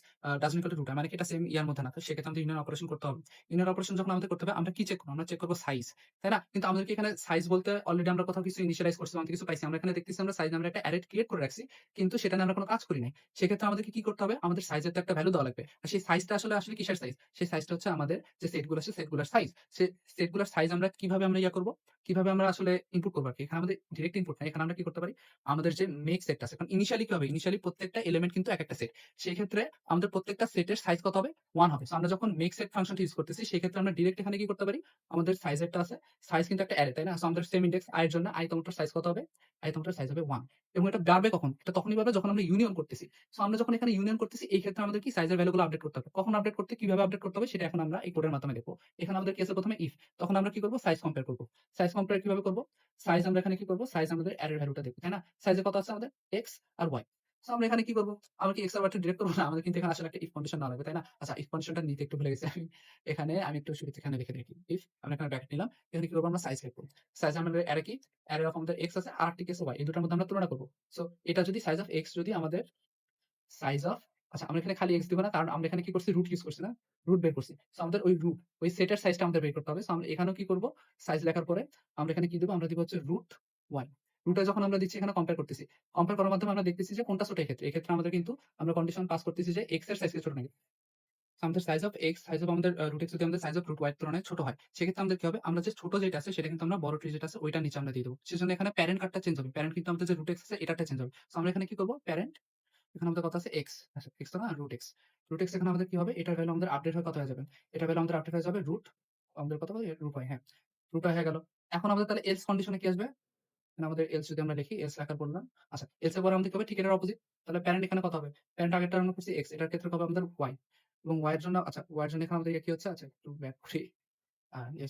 doesn't equal to root মানে কি এটা সেম ইয়ার মধ্যে না। তো সেক্ষেত্রে আমাদের ইউনিয়ন অপারেশন করতে হবে। ইউনিয়ন অপারেশন যখন আমাদের করতে হবে আমরা কি চেক করব? আমরা চেক করব সাইজ। তাই না? কিন্তু আমাদেরকে এখানে সাইজ বলতে অলরেডি আমরা কোথাও কিছু ইনিশিয়ালাইজ করছি, অনেক কিছু পাইছি। আমরা এখানে দেখতেছি আমরা সাইজ নামের একটা অ্যারে ক্রিয়েট করে রাখছি। কিন্তু সেটা নিয়ে আমরা কোন কাজ করি নাই। সেক্ষেত্রে আমাদেরকে কি করতে হবে? আমাদের সাইজের তো একটা ভ্যালু দেওয়া লাগবে। আর সেই সাইজটা আসলে কিসের সাইজ? সেই সাইজটা হচ্ছে আমাদের যে সেটগুলো আছে সেটগুলোর সাইজ। সে সেটগুলোর সাইজ আমরা কিভাবে আমরা ইয়া করব? কিভাবে আমরা আসলে ইনপুট করবো আরকি। এখানে আমাদের ডিরেক্ট ইনপুট না। এখানে আমরা কি করতে পারি? আমাদের যে মেক সেটটা আছে। কারণ ইনিশিয়ালি কি হবে? ইনিশিয়ালি প্রত্যেকটা এলিমেন্ট কিন্তু একেকটা সেট। সেক্ষেত্রে আমাদের প্রত্যেকটা সেটের সাইজ কত হবে? 1 হবে। সো আমরা যখন মেক সেট ফাংশনটা ইউজ করতেছি, সেক্ষেত্রে আমরা ডিরেক্ট এখানে কি করতে পারি? আমাদের সাইজেরটা আছে। সাইজ কিন্তু একটা অ্যারে, তাই না? সো আমাদের সেম ইনডেক্স i এর জন্য i তমটার সাইজ কত হবে? i তমটার সাইজ হবে 1 এবং এটা বাড়বে কখন? এটা তখনই বাড়বে যখন আমরা ইউনিয়ন করতেছি। সো আমরা যখন এখানে ইউনিয়ন করতেছি, এই ক্ষেত্রে আমাদের কি সাইজের ভ্যালুগুলো আপডেট করতে হবে। কখন আপডেট করতে, কিভাবে আপডেট করতে হবে সেটা এখন আমরা এই কোডের মাধ্যমে দেখব। এখানে আমাদের কি আছে? প্রথমে ইফ, তখন আমরা কি করব? সাইজ কম্পেয়ার করব। সাইজ কম্পেয়ার কিভাবে করব? সাইজ আমরা এখানে কি করব? সাইজ আমাদের অ্যারের ভ্যালুটা দেখব, তাই না? সাইজে কত আছে আমাদের? x আর y। সো আমরা এখানে কি করব? আমরা কি x আর y টা ডিরেক্ট করব না? আমাদের কিন্তু এখানে আসলে একটা ইফ কন্ডিশন নেওয়া লাগবে, তাই না? আচ্ছা, ইফ কন্ডিশনটা নিতে একটু ভুলে গেছি আমি। এখানে আমি একটু শুরুতে এখানে লিখে দেখি। ইফ আমরা এখানে ব্র্যাকেট নিলাম। এখানে কি করব? আমরা সাইজ লিখব। সাইজ আমাদের অ্যারে কি? অ্যারে অফ আমাদের x আছে আর আরেকটি কেস y। এই দুটোর মধ্যে আমরা তুলনা করব। সো এটা যদি সাইজ অফ x যদি আমাদের সাইজ অফ আচ্ছা আমরা এখানে খালি x দিব না। কারণ আমরা এখানে কি করছি? রুট ইউজ করছি না? রুট বের করছি। সো আমাদের ওই রুট, ওই সেটের সাইজটা আমাদের বের করতে হবে। সো আমরা এখানেও কি করব? সাইজ লেখার পরে আমরা এখানে কি দিব? আমরা দিব হচ্ছে রুট y। রুটে যখন আমরা দিচ্ছি এখানে কম্পেয়ার করতেছি। কম্পেয়ার করার মাধ্যমে আমরা দেখতেছি যে কোনটা ছোট এক্ষেত্রে। এক্ষেত্রে আমাদের কিন্তু আমরা কন্ডিশন পাস করতেছি যে x এর সাইজ ছোট নাকি। সো আমাদের size of x, size of আমাদের রুট x যদি আমাদের সাইজ অফ রুট y এর তুলনায় ছোট হয়, সেক্ষেত্রে আমাদের কি হবে? আমরা যে ছোট যেটা আছে সেটা কিন্তু আমরা বড় ট্রি যেটা আছে ওইটার নিচে আমরা দিয়ে দেব। সেজন্য এখানে প্যারেন্ট কার্ডটা চেঞ্জ হবে। প্যারেন্ট কিন্তু আমাদের যে রুট x আছে এটারটা চেঞ্জ হবে। সো আমরা এখানে কি করব? প্যারেন্ট এখানে আমাদের কত আছে? x। আচ্ছা, x তো না রুট x। রুট x এখানে আমাদের কি হবে? এটার ভ্যালু আমাদের আপডেট হয়ে কত হয়ে যাবে? এটার ভ্যালু আমাদের আপডেট হয়ে যাবে রুট আমাদের কত হবে? রুট y, হ্যাঁ। রুট y হয়ে গেল। এখন আমাদের তাহলে এলস কন্ডিশন এ কি আসবে? এখানে আমাদের এলস যদি আমরা লিখি, এলস লেখার বললাম। আচ্ছা, এলস এর পরে আমাদের কি হবে? ঠিক এটার অপোজিট। তাহলে প্যারেন্ট এখানে কত হবে? প্যারেন্ট আগেরটা আমরা করছি x, এটার ক্ষেত্রে কত হবে আমাদের y এবং y এর জন্য আচ্ছা, y এর জন্য এখানে আমাদের কি হচ্ছে? আচ্ছা, একটু ব্যাক করি।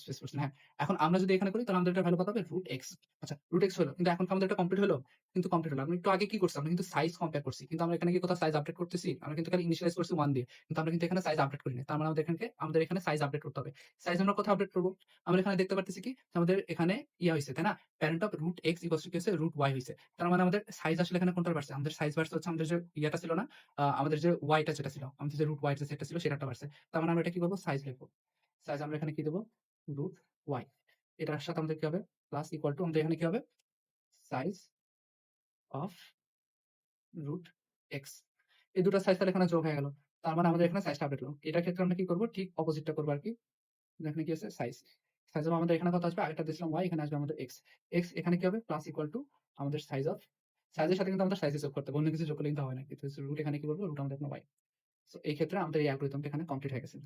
স্পেস করছি না। হ্যাঁ। এখন আমরা যদি এখানে করি তাহলে আমাদের এটার ভ্যালু কত হবে? Root x। আচ্ছা, রুট x হলো। কিন্তু এখন কি আমাদের এটা কমপ্লিট হলো? কিন্তু কমপ্লিট হলো। আমরা একটু আগে কি করছি? আমরা কিন্তু সাইজ কম্পেয়ার করছি। কিন্তু আমরা এখানে কি কোথাও সাইজ আপডেট করতেছি? আমরা কিন্তু খালি ইনিশিয়ালাইজ করছি 1 দিয়ে। কিন্তু আমরা কিন্তু এখানে সাইজ আপডেট করি নাই। তার মানে আমাদের এখানে সাইজ আপডেট করতে হবে। সাইজ আমরা কোথায় আপডেট করব? আমরা এখানে দেখতে পারতেছি কি? যে আমাদের এখানে ইয়া হইছে, তাই না? Parent of root x equals to কি হইছে? রুট y হইছে। তার মানে আমাদের সাইজ আসলে এখানে কোনটার বাড়ছে? আমাদের সাইজ বাড়ছে হচ্ছে আমাদের যে ইয়াটা ছিল না? আমাদের যে y টা যেটা ছিল, আমাদের যে রুট y যে সেটটা ছিল সেটারটা বাড়ছে। তার মানে আমরা এটা কি করব? সাইজ লিখব। সাইজ আমরা এখানে কি দেব? Root y। এটার সাথে আমাদের কি হবে? প্লাস ইকুয়াল টু আমাদের এখানে কি হবে? Size of root x। এই দুটো সাইজ তাহলে এখানে যোগ হয়ে গেল। তার মানে আমাদের এখানে সাইজটা আপডেট হলো। এটার ক্ষেত্রে আমরা কি করব? ঠিক অপোজিটটা করব আরকি। এখানে কি আছে? সাইজ। সাইজ অফ আমাদের এখানে কত আসবে? আগেরটা দিয়েছিলাম y, এখানে আসবে আমাদের x। x এখানে কি হবে? প্লাস ইকুয়াল টু আমাদের সাইজ অফ সাইজের সাথে কিন্তু আমাদের সাইজ যোগ করতে হবে। অন্য কিছু যোগ করলে কিন্তু হবে না। কিন্তু রুট এখানে কি বলবো? রুট আমাদের এখানে y। সো এই ক্ষেত্রে আমাদের এই অ্যালগরিদমটা এখানে কমপ্লিট হয়ে গেছে।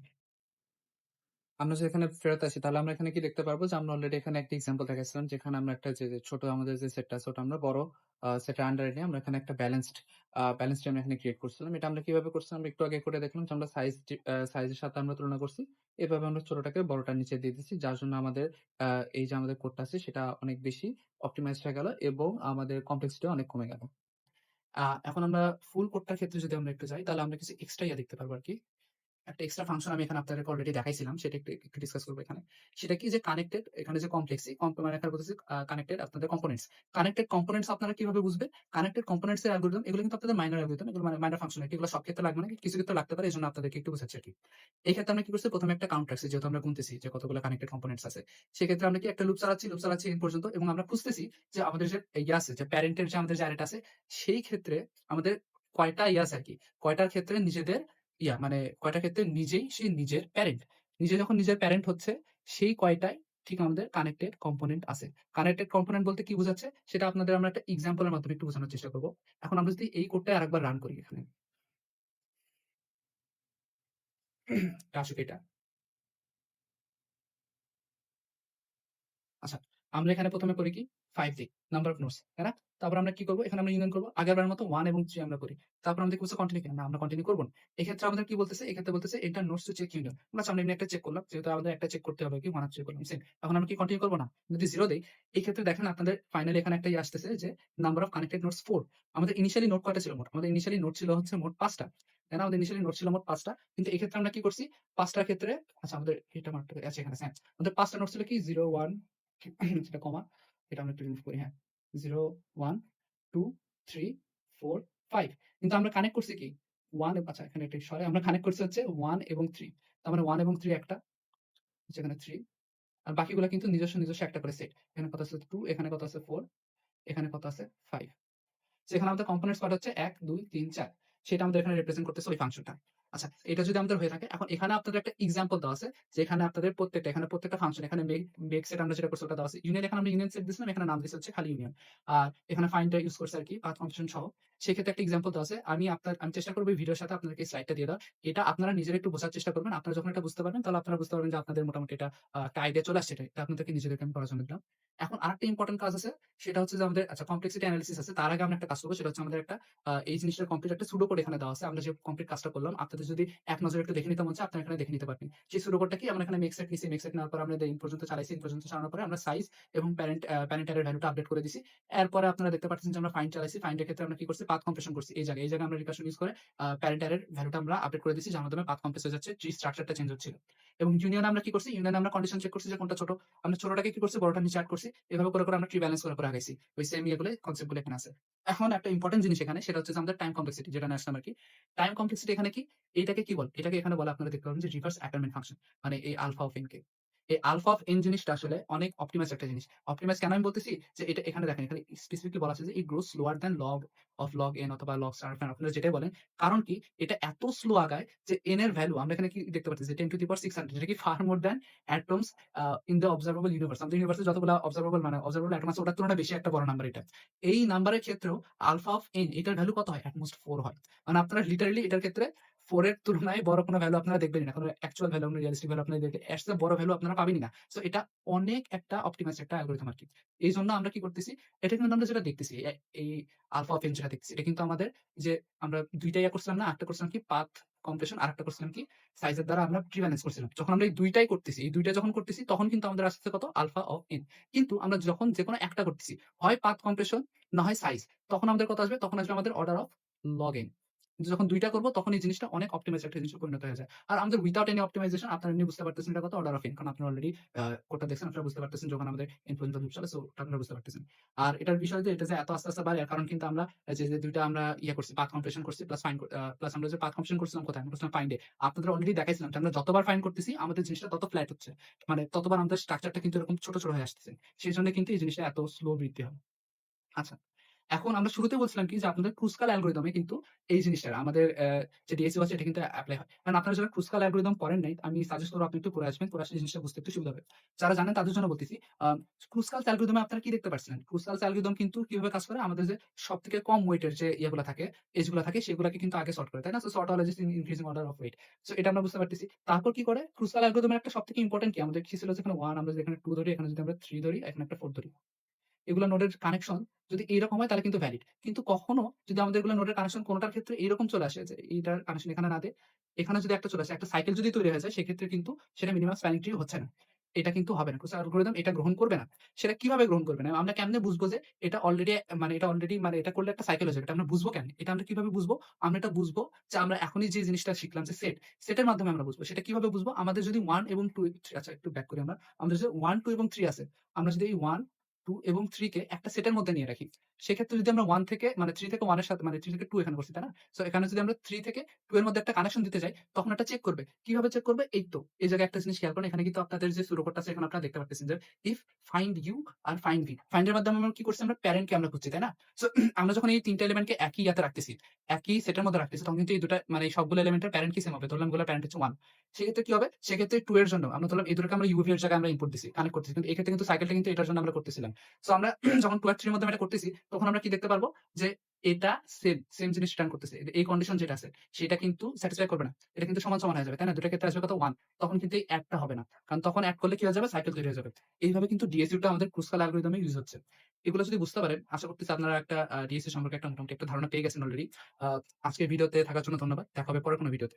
আমরা যদি এখানে ফেরত আসি তাহলে আমরা এখানে কি দেখতে পারবো যে আমরা অলরেডি এখানে একটা এক্সাম্পল দেখাচ্ছিলাম যেখানে আমরা একটা যে ছোট আমাদের যে সেটটা আছে ওটা আমরা বড় সেটের আন্ডারে নিয়ে আমরা এখানে একটা ব্যালেন্সড আমরা এখানে ক্রিয়েট করছিলাম। এটা আমরা কিভাবে করছিলাম একটু আগে করে দেখলাম যে আমরা সাইজের সাথে আমরা তুলনা করছি। এভাবে আমরা ছোটটাকে বড়টার নিচে দিয়ে দিচ্ছি যার জন্য আমাদের এই যে আমাদের কোডটা আছে সেটা অনেক বেশি অপটিমাইজড হয়ে গেল এবং আমাদের কমপ্লেক্সিটি অনেক কমে গেল। এখন আমরা ফুল কোডটার ক্ষেত্রে যদি আমরা একটু যাই তাহলে আমরা কিছু এক্সট্রা ইয়া দেখতে পারবো আরকি। একটা এক্সট্রা ফাংশন আমি এখানে আপনাদেরকে অলরেডি দেখাইছিলাম। সেটা একটু ডিসকাস করব এখানে। সেটা কি যে কানেক্টেড এখানে যে কমপ্লেক্স মানে এখানে বলতেছি কানেক্টেড আপনাদের কম্পোনেন্টস। কানেক্টেড কম্পোনেন্টস আপনারা কিভাবে বুঝবেন? কানেক্টেড কম্পোনেন্টস এর অ্যালগরিদম এগুলো কিন্তু আপনাদের মাইনর অ্যালগরিদম। এগুলো মানে মাইনর ফাংশনালিটি। এগুলো সব ক্ষেত্রে লাগবে না। কিছু ক্ষেত্রে লাগতে পারে। এজন্য আপনাদেরকে একটু বোঝাচ্ছি আরকি। এই ক্ষেত্রে আমরা কি করছি? প্রথমে একটা কাউন্ট রাখছি। যেহেতু আমরা গুনতেছি যে কতগুলো কানেক্টেড কম্পোনেন্টস আছে। সেক্ষেত্রে আমরা কি একটা লুপ চালাচ্ছি এন্ড পর্যন্ত এবং আমরা খুঁজতেছি যে আমাদের যে ইয়ে আছে যে প্যারেন্টের যে আমাদের যে অ্যারেটা আছে সেই ক্ষেত্রে আমাদের কয়টা ইয়ে আছে আরকি। কয়টার ক্ষেত্রে নিজেদের মানে কয়টা ক্ষেত্রে নিজেই সে নিজের প্যারেন্ট। নিজে যখন নিজের প্যারেন্ট হচ্ছে সেই কয়টায় ঠিক আমাদের কানেক্টেড কম্পোনেন্ট আছে। কানেক্টেড কম্পোনেন্ট বলতে কি বোঝাচ্ছে? সেটা আপনাদের আমরা একটা এক্সাম্পল এর মাধ্যমে একটু বোঝানোর চেষ্টা করব। এখন আমরা যদি এই কোডটা আরেকবার রান করি এখানে। আসুক এটা। আচ্ছা, আমরা এখানে ১ম এ করি কি? 5 দিই। নাম্বার অফ নোডস, তাই না? তারপর আমরা কি করব? এখানে আমরা ইউনিয়ন করব। আগেরবারের মতো 1 এবং 3 আমরা করি। তারপর আমাদের কি বলছে কন্টিনিউ কিনা? না, আমরা কন্টিনিউ করব না। এক্ষেত্রে আমাদের কি বলতেছে? এক্ষেত্রে বলতেছে enter nodes to check union. আচ্ছা, আমরা এমনি একটা চেক করলাম। যেহেতু আমাদের একটা চেক করতে হবে কি 1 আর 3 করলাম। সেম। এখন আমরা কি কন্টিনিউ করব না? যদি 0 দেই, এই ক্ষেত্রে দেখেন আপনাদের ফাইনালি এখানে একটা আসতেছে যে নাম্বার অফ কানেক্টেড নোডস 4। আমাদের ইনিশিয়ালি নোড কয়টা ছিল মোট? আমাদের ইনিশিয়ালি নোড ছিল হচ্ছে মোট 5 টা। তাই না? আমাদের ইনিশিয়ালি নোড ছিল মোট 5 টা। কিন্তু এক্ষেত্রে আমরা কি করছি? 5 টার ক্ষেত্রে আচ্ছা আমাদের এটা মাত্র আছে এখানে হ্যাঁ। আমাদের 5 টা নোড ছিল কি 0, 1 সেটা কমা। এটা আমরা একটু রিমুভ করি হ্যাঁ। 0, 1, 2, 3, 4, 5 কিন্তু আমরা কানেক্ট করছি কি? 1 আচ্ছা এখানে একটু সরি আমরা কানেক্ট করছি হচ্ছে 1 এবং 3 তার মানে 1 এবং 3 একটা, যেখানে 3 আর বাকিগুলা কিন্তু নিজস্ব একটা করে সেট। এখানে কত আছে 2, এখানে কত আছে 4, এখানে কত আছে 5। সেখানে আমাদের কম্পোনেন্টস কয়টা হচ্ছে ১, ২, ৩, ৪ সেটা আমাদের এখানে রিপ্রেজেন্ট করতেছে ওই ফাংশনটা। আচ্ছা, এটা যদি আমাদের হয়ে থাকে এখন এখানে আপনাদের একটা এক্সাম্পল দেওয়া আছে যে এখানে আপনাদের প্রত্যেকটা ফাংশন এখানে মেক সেট আমরা যেটা করছি ওটা দেওয়া আছে। ইউনিয়ন এখানে আমরা ইউনিয়ন সেট দিছিলাম, এখানে নাম দিছি হচ্ছে খালি ইউনিয়ন। আর এখানে ফাইন্ডটা ইউজ করছি আরকি পাথ কম্পিটিশন সহ। সেক্ষেত্রে একটা এক্সাম্পল দেওয়া আছে। আমি চেষ্টা করব এই ভিডিওর সাথে আপনাদেরকে এই স্লাইডটা দিয়ে দেওয়ার। এটা আপনারা নিজেরা একটু বোঝার চেষ্টা করবেন। আপনারা যখন এটা বুঝতে পারবেন তাহলে আপনারা বুঝতে পারবেন যে আপনাদের মোটামুটি এটা একটা আইডিয়া চলে আসছে এটা আপনাদেরকে নিজেদেরকে আমি পড়ার জন্য দিলাম। এখন আরেকটা ইম্পোর্টেন্ট কাজ আছে সেটা হচ্ছে যে আমাদের আচ্ছা কমপ্লেক্সিটি অ্যানালিসিস আছে। তার আগে আমরা একটা কাজ করব সেটা হচ্ছে আমাদের একটা এই জিনিসটার কমপ্লিট একটা সুডো কোড এখানে দেওয়া আছে। আমরা যে কমপ্লিট কাজটা করলাম আপনাদের যদি এক নজরে একটু দেখে নিতে মন চায় আপনারা এখানে দেখে নিতে পারবেন। সেই সুডো কোডটা কি? আমরা এখানে মেক সেট নিছি, মেক সেট নেওয়ার পর আমরা ইন পর্যন্ত চালাইছি, ইন পর্যন্ত চালানোর পরে আমরা সাইজ এবং প্যারেন্ট অ্যারের ভ্যালুটা আপডেট করে দিছি। এরপরে আপনারা দেখতে পাচ্ছেন যে আমরা ফাইন্ড চালাইছি। ফাইন্ড এর ক্ষেত্রে আমরা কি করছি? পাথ কম্প্রেশন করছি। এই জায়গায় আমরা রিকারশন ইউজ করে প্যারেন্ট অ্যারের ভ্যালুটা আমরা আপডেট করে দিছি যার মাধ্যমে পাথ কম্প্রেস হয়ে যাচ্ছে, ট্রি স্ট্রাকচারটা চেঞ্জ হচ্ছিল। এবং ইউনিয়নে আমরা কি করছি? ইউনিয়নে আমরা কন্ডিশন চেক করছি যে কোনটা ছোট। আমরা ছোটটাকে কি করছি? বড়টা নিচে অ্যাড করছি। এভাবে করে আমরা ট্রি ব্যালেন্স করে আগাইছি। ওই সেম ইয়েগুলো কনসেপ্ট গুলো এখানে আছে। এখন একটা ইম্পোর্টেন্ট জিনিস এখানে সেটা হচ্ছে যে আমাদের টাইম কমপ্লেক্সিটি যেটা নিয়ে আসলাম আরকি। টাইম কমপ্লেক্সিটি এখানে কি? এটাকে কি বলে? এটাকে এখানে বলে আপনারা দেখতে পাবেন যে রিভার্স অ্যাটাইনমেন্ট ফাংশন। মানে এই আলফা অফ এন কে। এই আলফা অফ এন জিনিসটা আসলে অনেক অপটিমাইজ একটা জিনিস। অপটিমাইজ কেন আমি বলতেছি? যে এটা এখানে দেখেন এখানে স্পেসিফিকলি বলা আছে যে it grows slower than log of log n অথবা লগ স্টার অফ এন আপনারা যেটাই বলেন। কারণ কি? এটা এত স্লো আগায় যে এন এর ভ্যালু আমরা এখানে কি দেখতে পাচ্ছি যে 10 টু দি পাওয়ার 600 যেটা কি fur more than atoms in the observable universe. আমাদের ইউনিভার্সে যতগুলা অবজারভেবল এটম আছে ওটার তুলনায় বেশি একটা বড় নাম্বার এটা। এই নাম্বারের ক্ষেত্রেও আলফা অফ এন এটার ভ্যালু কত হয়? এট মোস্ট 4 হয়। মানে আপনারা লিটারেলি এটার ক্ষেত্রে 4 এর তুলনায় বড় কোনো ভ্যালু আপনারা দেখবেনই না। কোনো অ্যাকচুয়াল ভ্যালু আপনি রিয়ালিস্টিক ভ্যালু আপনারা দেখলে এর চেয়ে বড় ভ্যালু আপনারা পাবেনই না। সো এটা অনেক একটা অপটিমাইজড একটা অ্যালগরিথম আরকি। এইজন্য আমরা কি করতেছি? এটা কিন্তু আমরা যেটা দেখতেছি এই আলফা অফ এন যেটা দেখতেছি এটা কিন্তু আমাদের যে আমরা ২ টা করছিলাম না? আরেকটা করছিলাম কি পাথ কম্প্রেশন আরেকটা করছিলাম কি সাইজের দ্বারা আমরা ট্রি ব্যালেন্স করছিলাম। যখন আমরা এই ২ টাই করতেছি, এই ২ টা যখন করতেছি তখন কিন্তু আমাদের আসতেছে কত? Alpha of N. কিন্তু আমরা যখন যেকোনো একটা করতেছি, হয় পাথ কম্প্রেশন না হয় সাইজ। তখন আমাদের কত আসবে? তখন আসবে আমাদের অর্ডার অফ লগ এন। কিন্তু যখন ২ টা করব তখন এই জিনিসটা অনেক অপটিমাইজ একটা জিনিসে পরিণত হয়ে যায়। আর আমাদের উইথআউট এনি অপটিমাইজেশন আপনারা এমনি বুঝতে পারতেছেন এটা কত? Order of N. কারণ আপনারা অলরেডি কোডটা দেখছেন আপনারা বুঝতে পারতেছেন যখন আমাদের এন পর্যন্ত লুপ চলে সো ওটা আপনারা বুঝতে পারতেছেন। আর এটার বিষয় যে এটা যে এত আস্তে বাড়ে এর কারণ কিন্তু আমরা যে ২ টা আমরা করছি পাথ কম্প্রেশন করছি প্লাস আমরা যে পাথ কম্প্রেশন করছিলাম কোথায়? আমরা করছিলাম ফাইন্ড এ। আপনাদের অলরেডি দেখাইছিলাম যে আমরা যতবার ফাইন্ড করতেছি আমাদের জিনিসটা তত ফ্ল্যাট হচ্ছে। মানে ততবার আমাদের স্ট্রাকচারটা কিন্তু এরকম ছোট হয়ে আসতেছে। সেজন্য কিন্তু এই জিনিসটা এত স্লো বৃদ্ধি হয়। আচ্ছা। এখন আমরা শুরুতে বলছিলাম কি যে আপনাদের ক্রুসকাল অ্যালগরিদম এ কিন্তু এই জিনিসটা আমাদের যে ডিএসইউ আছে এটা কিন্তু এপ্লাই হয়। কারণ আপনারা যারা ক্রুসকাল অ্যালগরিদম পড়েন নাই আমি সাজেস্ট করব আপনি একটু পড়ে আসবেন। পড়ে আসলে জিনিসটা বুঝতে একটু সুবিধা হবে। যারা জানেন তাদের জন্য বলতেছি। ক্রুসকাল অ্যালগরিদম এ আপনারা কি দেখতে পাচ্ছিলেন? ক্রুসকাল অ্যালগরিদম কিন্তু কিভাবে কাজ করে? আমাদের যে সবথেকে কম ওয়েটের যে ইয়েগুলা থাকে, এজ গুলা থাকে সেগুলাকে কিন্তু আগে সর্ট করে। তাই না? So sort always increasing order of weight. So এটা আমরা বুঝতে পারতেছি। তারপর কি করে? ক্রুসকাল অ্যালগরিদম এর একটা সবথেকে ইম্পোর্টেন্ট কি? আমাদের কি ছিল যেখানে 1 আমরা যদি এখানে 2 ধরি, এখানে যদি আমরা 3 ধরি, এখানে একটা 4 ধরি। এগুলা নোডের কানেকশন যদি এইরকম হয় তাহলে কিন্তু ভ্যালিড। কিন্তু কখনো যদি আমাদের এগুলা নোডের কানেকশন কোনটার ক্ষেত্রে এইরকম চলে আসে যে এইটার কানেকশন এখানে না দিয়ে এখানে যদি একটা চলে আসে, একটা সাইকেল যদি তৈরি হয়ে যায় সেক্ষেত্রে কিন্তু সেটা মিনিমাম স্প্যানিং ট্রি হচ্ছে না। এটা কিন্তু হবে না। ক্রুসার অ্যালগরিদম এটা গ্রহণ করবে না। সেটা কিভাবে গ্রহণ করবে না? আমরা কেমনে বুঝবো যে এটা অলরেডি মানে এটা করলে একটা সাইকেল হয়ে যাবে। এটা আমরা বুঝবো কেমনে? এটা আমরা কিভাবে বুঝবো? আমরা এটা বুঝবো যে আমরা এখনই যে জিনিসটা শিখলাম যে সেটের মাধ্যমে আমরা বুঝবো। সেটা কিভাবে বুঝবো? আমাদের যদি 1 এবং 2 আচ্ছা একটু ব্যাক করি আমরা। আমাদের যদি 1, 2 এবং 3 আছে। আমরা যদি এই 1, 2 এবং 3 কে একটা সেটের মধ্যে নিয়ে রাখি। সেক্ষেত্রে যদি আমরা 1 থেকে মানে 3 থেকে 1 এর সাথে মানে 3 থেকে 2 এখানে করছি, তাই না? সো এখানে যদি আমরা 3 থেকে 2 এর মধ্যে একটা কানেকশন দিতে যাই, তখন এটা চেক করবে। কিভাবে চেক করবে? এই তো এই জায়গায় একটা জিনিস খেয়াল করেন। এখানে কিন্তু আপনাদের যে সুডো কোডটা আছে এখানে আপনারা দেখতে পারতেছেন যে ইফ ফাইন্ড ইউ আর ফাইন্ড ভি। ফাইন্ড এর মাধ্যমে আমরা কি করছি? আমরা প্যারেন্ট কে আমরা খুঁজছি, তাই না? সো আমরা যখন এই ৩ টা এলিমেন্টকে একই ইয়াতে রাখতেছি, একই সেটের মধ্যে রাখতেছি, তখন কিন্তু এই দুটা মানে এই সবগুলো এলিমেন্টের প্যারেন্ট কি সেম হবে। ধরলাম এগুলোর প্যারেন্ট হচ্ছে 1। সেক্ষেত্রে কি হবে? সেক্ষেত্রে 2 এর জন্য আমরা ধরলাম এই দুটোকে আমরা ইউভি এর জায়গায় আমরা ইনপুট দিছি, কানেক্ট করতেছি। কিন্তু এক্ষেত্রে কিন্তু সাইকেলটা কিন্তু এটার জন্য আমরা করতেছিলাম। সো আমরা যখন 2 আর 3 এর মধ্যে আমরা এটা করতেছি, তখন আমরা কি দেখতে পারবো? যে এটা সেম জিনিস রিটার্ন করতেছে। এই কন্ডিশন যেটা আছে সেটা কিন্তু স্যাটিসফাই করবে না। এটা কিন্তু সমান হয়ে যাবে, তাই না? দুটার ক্ষেত্রে আসবে কত 1। তখন কিন্তু এই এডটা হবে না। কারণ তখন এড করলে কি হয়ে যাবে? সাইকেল তৈরি হয়ে যাবে। এইভাবে কিন্তু ডিএসইউ টা আমাদের ক্রুসকাল অ্যালগরিদমে ইউজ হচ্ছে। এগুলো যদি বুঝতে পারেন, আশা করতেছি আপনারা একটা ডিএসইউ সম্পর্কে একটা মোটামুটি একটা ধারণা পেয়ে গেছেন অলরেডি। আ আজকের ভিডিওতে থাকার জন্য ধন্যবাদ। দেখা হবে পরের কোনো ভিডিওতে।